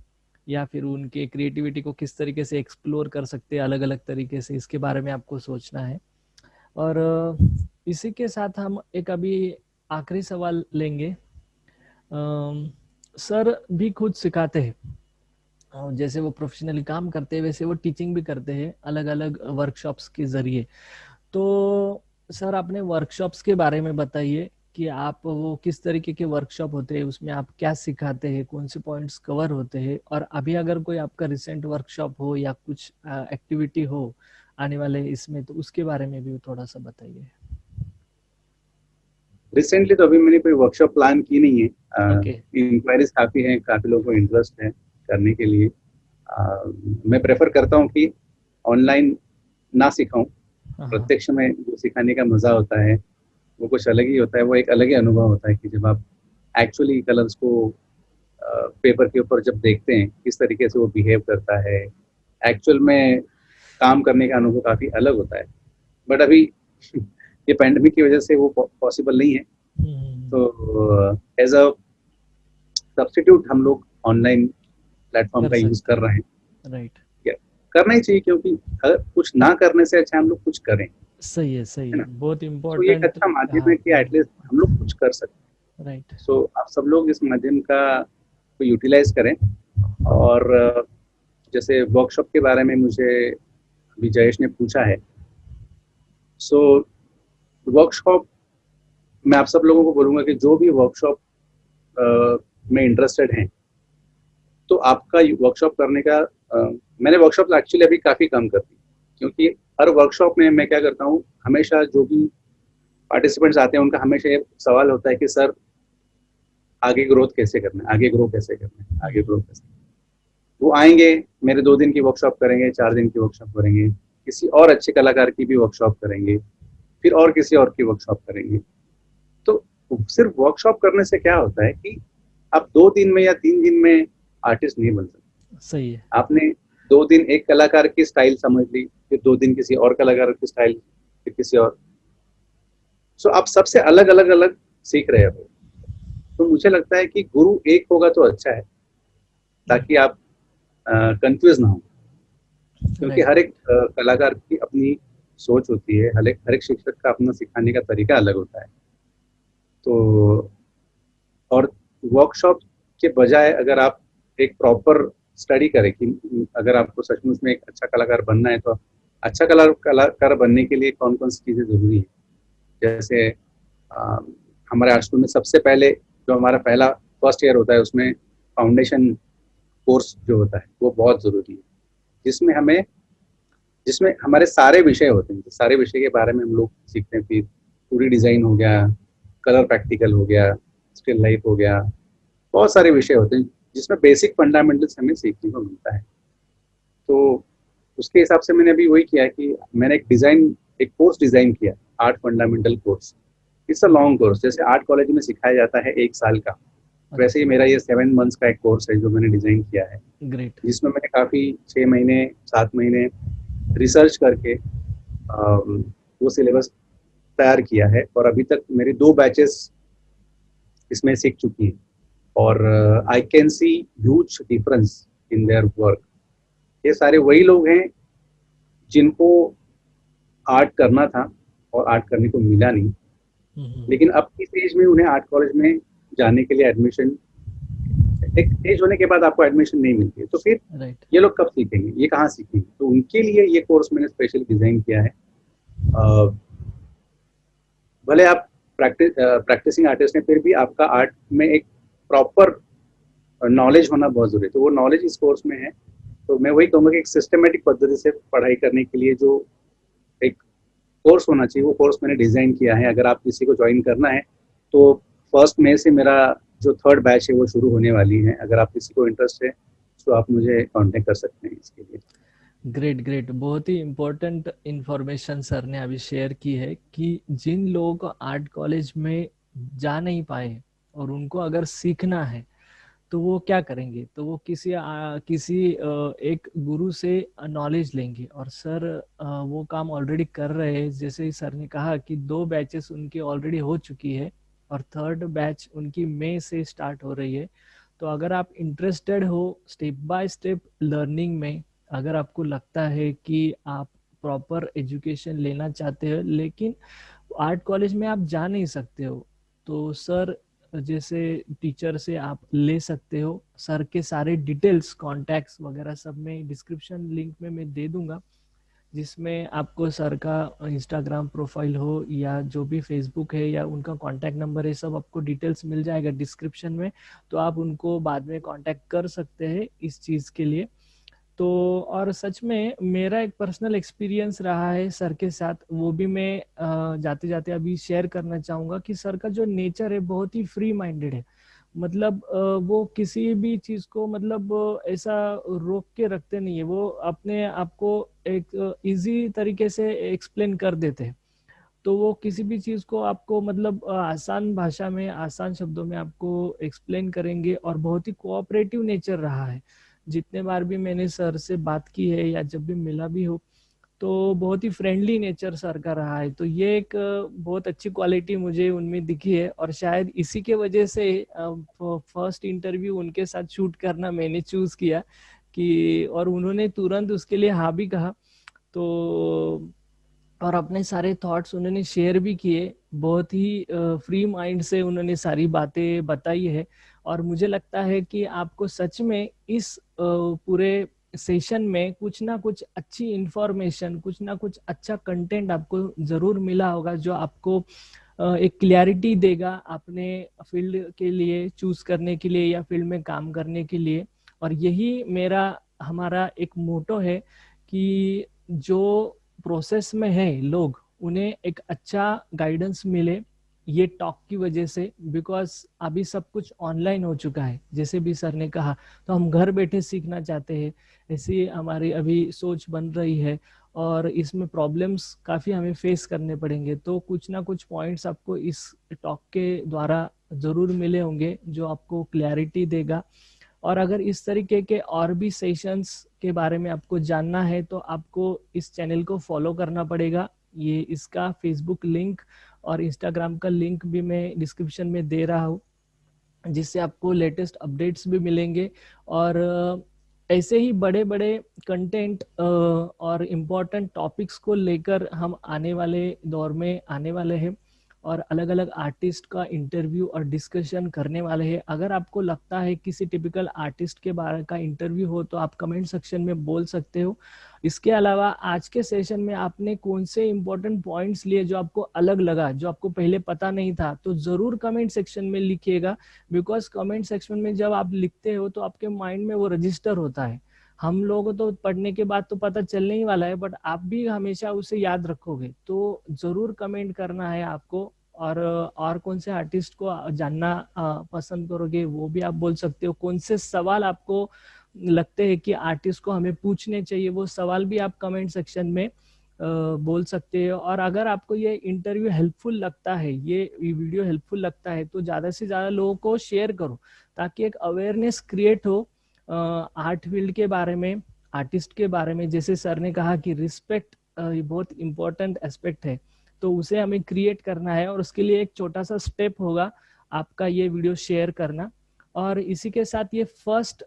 या फिर उनके क्रिएटिविटी को किस तरीके से एक्सप्लोर कर सकते हैं अलग अलग तरीके से, इसके बारे में आपको सोचना है। और इसी के साथ हम एक अभी आखिरी सवाल लेंगे। सर भी खुद सिखाते हैं, और जैसे वो प्रोफेशनली काम करते हैं वैसे वो टीचिंग भी करते हैं अलग अलग वर्कशॉप्स के जरिए। तो सर अपने वर्कशॉप्स के बारे में बताइए कि आप वो किस तरीके के वर्कशॉप होते हैं, उसमें आप क्या सिखाते हैं, कौन से पॉइंट्स कवर होते हैं, और अभी अगर कोई आपका रिसेंट वर्कशॉप हो या कुछ एक्टिविटी हो आने वाले इसमें, तो उसके बारे में भी थोड़ा सा बताइए। रिसेंटली तो अभी मैंने कोई वर्कशॉप प्लान की नहीं है। ओके। इंक्वायरीज काफी हैं, काफी लोगों को इंटरेस्ट है, करने के लिए मैं प्रेफर करता हूँ कि ऑनलाइन ना सिखाऊं। हाँ, हाँ, प्रत्यक्ष में जो सिखाने का मजा होता है वो कुछ अलग ही होता है, वो एक अलग ही अनुभव होता है कि जब आप एक्चुअली कलर्स को पेपर के ऊपर जब देखते हैं किस तरीके से वो बिहेव करता है, एक्चुअल में काम करने का अनुभव काफ़ी अलग होता है। बट अभी ये पैंडमिक की वजह से वो पॉसिबल नहीं है, तो एज अ सब्स्टिट्यूट हम लोग ऑनलाइन प्लेटफॉर्म कर का यूज़ सकते कर हैं। रहे हैं। राइट। या करना ही चाहिए, क्योंकि अगर कुछ ना करने से अच्छा हम लोग कुछ करें, सही है है, ना। बहुत तो ये एक इम्पोर्टेंट अच्छा माध्यम कहा है कि आपने। एटलीस्ट हम लोग कुछ कर सकते राइट। हैं। सो आप सब लोग इस माध्यम का को यूटिलाइज करें। और जैसे वर्कशॉप के बारे में मुझे अभी जयेश ने पूछा है, सो वर्कशॉप मैं आप सब लोगों को बोलूँगा कि जो भी वर्कशॉप में इंटरेस्टेड हैं, तो आपका वर्कशॉप करने का मैंने वर्कशॉप एक्चुअली अभी काफ़ी कम कर दी, क्योंकि हर वर्कशॉप में मैं क्या करता हूँ, हमेशा जो भी पार्टिसिपेंट्स आते हैं उनका हमेशा ये सवाल होता है कि सर आगे ग्रोथ कैसे करना है, आगे ग्रो कैसे करना है, आगे ग्रो कैसे। वो आएंगे, मेरे 2 दिन की वर्कशॉप करेंगे, 4 दिन की वर्कशॉप करेंगे, किसी और अच्छे कलाकार की भी वर्कशॉप करेंगे, फिर और किसी और की वर्कशॉप करेंगे। तो सिर्फ वर्कशॉप करने से क्या होता है कि आप 2 दिन में या 3 दिन में आर्टिस्ट नहीं बन सकते। सही है। आपने 2 दिन एक कलाकार की स्टाइल समझ ली, फिर 2 दिन किसी और कलाकार की स्टाइल, फिर किसी और, सो आप सबसे अलग अलग अलग सीख रहे हो। तो मुझे लगता है कि गुरु एक होगा तो अच्छा है, ताकि आप कंफ्यूज ना हो, क्योंकि राइट। हर एक कलाकार की अपनी सोच होती है, हर एक शिक्षक का अपना सिखाने का तरीका अलग होता है। तो और वर्कशॉप के बजाय अगर आप एक प्रॉपर स्टडी करें कि अगर आपको सचमुच में एक अच्छा कलाकार बनना है, तो अच्छा कलाकार बनने के लिए कौन कौन सी चीज़ें ज़रूरी है। जैसे अ, हमारे आर्ट स्कूल में सबसे पहले जो हमारा पहला फर्स्ट ईयर होता है, उसमें फाउंडेशन कोर्स जो होता है वो बहुत ज़रूरी है, जिसमें हमें जिसमें हमारे सारे विषय होते हैं, सारे विषय के बारे में हम लोग सीखते हैं। फिर पूरी डिज़ाइन हो गया, कलर प्रैक्टिकल हो गया, स्टिल लाइफ हो गया, बहुत सारे विषय होते हैं जिसमें बेसिक फंडामेंटल्स हमें सीखने को मिलता है। तो उसके हिसाब से मैंने अभी वही किया है कि मैंने एक कोर्स डिज़ाइन किया, art fundamental course. It's a long course, जैसे आर्ट कॉलेज में सिखाया जाता है 1 साल का, वैसे ही मेरा ये 7 मंथ्स का एक कोर्स है जो मैंने डिज़ाइन किया है, ग्रेट। जिसमें मैंने काफ़ी 6 महीने 7 महीने रिसर्च करके वो सिलेबस तैयार किया है, और अभी तक मेरी 2 बैचेस इसमें सीख चुकी हैं। और I can see huge difference in their work. ये सारे वही लोग हैं जिनको आर्ट करना था और आर्ट करने को मिला नहीं, लेकिन अब इस एज में उन्हें आर्ट कॉलेज में जाने के लिए एडमिशन, एक एज होने के बाद आपको एडमिशन नहीं मिलती है, तो फिर राइट। ये लोग कब सीखेंगे, ये कहाँ सीखेंगे। तो उनके लिए ये कोर्स मैंने स्पेशल डिजाइन किया है। भले आप प्रैक्टिसिंग आर्टिस्ट हैं, फिर भी आपका आर्ट में एक प्रॉपर नॉलेज होना बहुत जरूरी है, तो वो नॉलेज इस कोर्स में है। तो मैं वही कहूँगा कि एक सिस्टमेटिक पद्धति से पढ़ाई करने के लिए जो एक कोर्स होना चाहिए, वो कोर्स मैंने डिज़ाइन किया है। अगर आप किसी को ज्वाइन करना है तो 1 मई से मेरा जो 3rd बैच है वो शुरू होने वाली है। अगर आप किसी को इंटरेस्ट है तो आप मुझे कांटेक्ट कर सकते हैं इसके लिए। Great, great. बहुत ही इम्पोर्टेंट इंफॉर्मेशन सर ने अभी शेयर की है कि जिन लोगों को आर्ट कॉलेज में जा नहीं पाए और उनको अगर सीखना है तो वो क्या करेंगे, तो वो किसी एक गुरु से नॉलेज लेंगे। और सर वो काम ऑलरेडी कर रहे हैं। जैसे ही सर ने कहा कि 2 बैचेस उनकी ऑलरेडी हो चुकी है और 3rd बैच उनकी मई से स्टार्ट हो रही है। तो अगर आप इंटरेस्टेड हो स्टेप बाय स्टेप लर्निंग में, अगर आपको लगता है कि आप प्रॉपर एजुकेशन लेना चाहते हो लेकिन आर्ट कॉलेज में आप जा नहीं सकते हो, तो सर जैसे टीचर से आप ले सकते हो। सर के सारे डिटेल्स, कॉन्टैक्ट्स वगैरह सब मैं डिस्क्रिप्शन लिंक में मैं दे दूंगा, जिसमें आपको सर का इंस्टाग्राम प्रोफाइल हो या जो भी फेसबुक है या उनका कॉन्टैक्ट नंबर है, सब आपको डिटेल्स मिल जाएगा डिस्क्रिप्शन में। तो आप उनको बाद में कॉन्टैक्ट कर सकते हैं इस चीज़ के लिए। तो और सच में मेरा एक पर्सनल एक्सपीरियंस रहा है सर के साथ, वो भी मैं जाते जाते अभी शेयर करना चाहूँगा कि सर का जो नेचर है बहुत ही फ्री माइंडेड है। मतलब वो किसी भी चीज को मतलब ऐसा रोक के रखते नहीं है, वो अपने आप को एक इजी तरीके से एक्सप्लेन कर देते हैं। तो वो किसी भी चीज को आपको मतलब आसान भाषा में, आसान शब्दों में आपको एक्सप्लेन करेंगे, और बहुत ही कोऑपरेटिव नेचर रहा है। जितने बार भी मैंने सर से बात की है या जब भी मिला भी हो, तो बहुत ही फ्रेंडली नेचर सर का रहा है। तो ये एक बहुत अच्छी क्वालिटी मुझे उनमें दिखी है, और शायद इसी के वजह से फर्स्ट इंटरव्यू उनके साथ शूट करना मैंने चूज किया कि, और उन्होंने तुरंत उसके लिए हाँ भी कहा। तो और अपने सारे थॉट्स उन्होंने शेयर भी किए, बहुत ही फ्री माइंड से उन्होंने सारी बातें बताई है। और मुझे लगता है कि आपको सच में इस पूरे सेशन में कुछ ना कुछ अच्छी इंफॉर्मेशन, कुछ ना कुछ अच्छा कंटेंट आपको जरूर मिला होगा, जो आपको एक क्लैरिटी देगा अपने फील्ड के लिए चूज करने के लिए या फील्ड में काम करने के लिए। और यही मेरा हमारा एक मोटो है कि जो प्रोसेस में है लोग, उन्हें एक अच्छा गाइडेंस मिले ये टॉक की वजह से। बिकॉज अभी सब कुछ ऑनलाइन हो चुका है, जैसे भी सर ने कहा, तो हम घर बैठे सीखना चाहते हैं, ऐसी हमारी अभी सोच बन रही है। और इसमें प्रॉब्लम्स काफ़ी हमें फेस करने पड़ेंगे, तो कुछ ना कुछ पॉइंट्स आपको इस टॉक के द्वारा ज़रूर मिले होंगे जो आपको क्लैरिटी देगा। और अगर इस तरीके के और भी सेशंस के बारे में आपको जानना है, तो आपको इस चैनल को फॉलो करना पड़ेगा। ये इसका फेसबुक लिंक और इंस्टाग्राम का लिंक भी मैं डिस्क्रिप्शन में दे रहा हूँ, जिससे आपको लेटेस्ट अपडेट्स भी मिलेंगे। और ऐसे ही बड़े बड़े कंटेंट और इम्पोर्टेंट टॉपिक्स को लेकर हम आने वाले दौर में आने वाले हैं, और अलग अलग आर्टिस्ट का इंटरव्यू और डिस्कशन करने वाले हैं। अगर आपको लगता है किसी टिपिकल आर्टिस्ट के बारे का इंटरव्यू हो, तो आप कमेंट सेक्शन में बोल सकते हो। इसके अलावा आज के सेशन में आपने कौन से इंपॉर्टेंट पॉइंट्स लिए जो आपको अलग लगा, जो आपको पहले पता नहीं था, तो ज़रूर कमेंट सेक्शन में लिखिएगा। बिकॉज कमेंट सेक्शन में जब आप लिखते हो तो आपके माइंड में वो रजिस्टर होता है। हम लोगों को तो पढ़ने के बाद तो पता चलने ही वाला है, बट आप भी हमेशा उसे याद रखोगे। तो जरूर कमेंट करना है आपको। और कौन से आर्टिस्ट को जानना पसंद करोगे, वो भी आप बोल सकते हो। कौन से सवाल आपको लगते हैं कि आर्टिस्ट को हमें पूछने चाहिए, वो सवाल भी आप कमेंट सेक्शन में बोल सकते हो। और अगर आपको ये इंटरव्यू हेल्पफुल लगता है, ये वीडियो हेल्पफुल लगता है, तो ज़्यादा से ज़्यादा लोगों को शेयर करो, ताकि एक अवेयरनेस क्रिएट हो आर्ट फील्ड के बारे में, आर्टिस्ट के बारे में। जैसे सर ने कहा कि रिस्पेक्ट ये बहुत इंपॉर्टेंट एस्पेक्ट है, तो उसे हमें क्रिएट करना है। और उसके लिए एक छोटा सा स्टेप होगा आपका ये वीडियो शेयर करना। और इसी के साथ ये फर्स्ट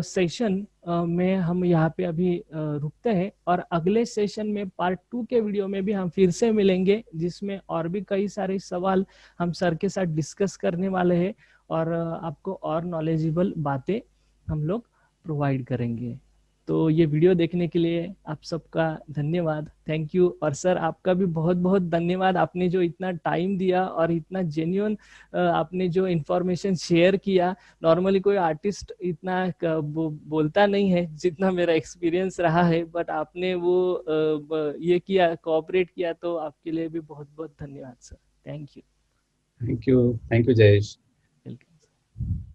सेशन में हम यहाँ पे अभी रुकते हैं, और अगले सेशन में पार्ट 2 के वीडियो में भी हम फिर से मिलेंगे, जिसमें और भी कई सारे सवाल हम सर के साथ डिस्कस करने वाले हैं, और आपको और नॉलेजेबल बातें हम लोग प्रोवाइड करेंगे। तो ये वीडियो देखने के लिए आप सबका धन्यवाद, थैंक यू। और सर आपका भी बहुत बहुत धन्यवाद, आपने जो इतना टाइम दिया और इतना जेन्युइन आपने जो इन्फॉर्मेशन शेयर किया। नॉर्मली कोई आर्टिस्ट इतना बोलता नहीं है जितना मेरा एक्सपीरियंस रहा है, बट आपने वो ये किया, कोऑपरेट किया, तो आपके लिए भी बहुत बहुत धन्यवाद sir. Thank you. Thank you Jayesh. Welcome.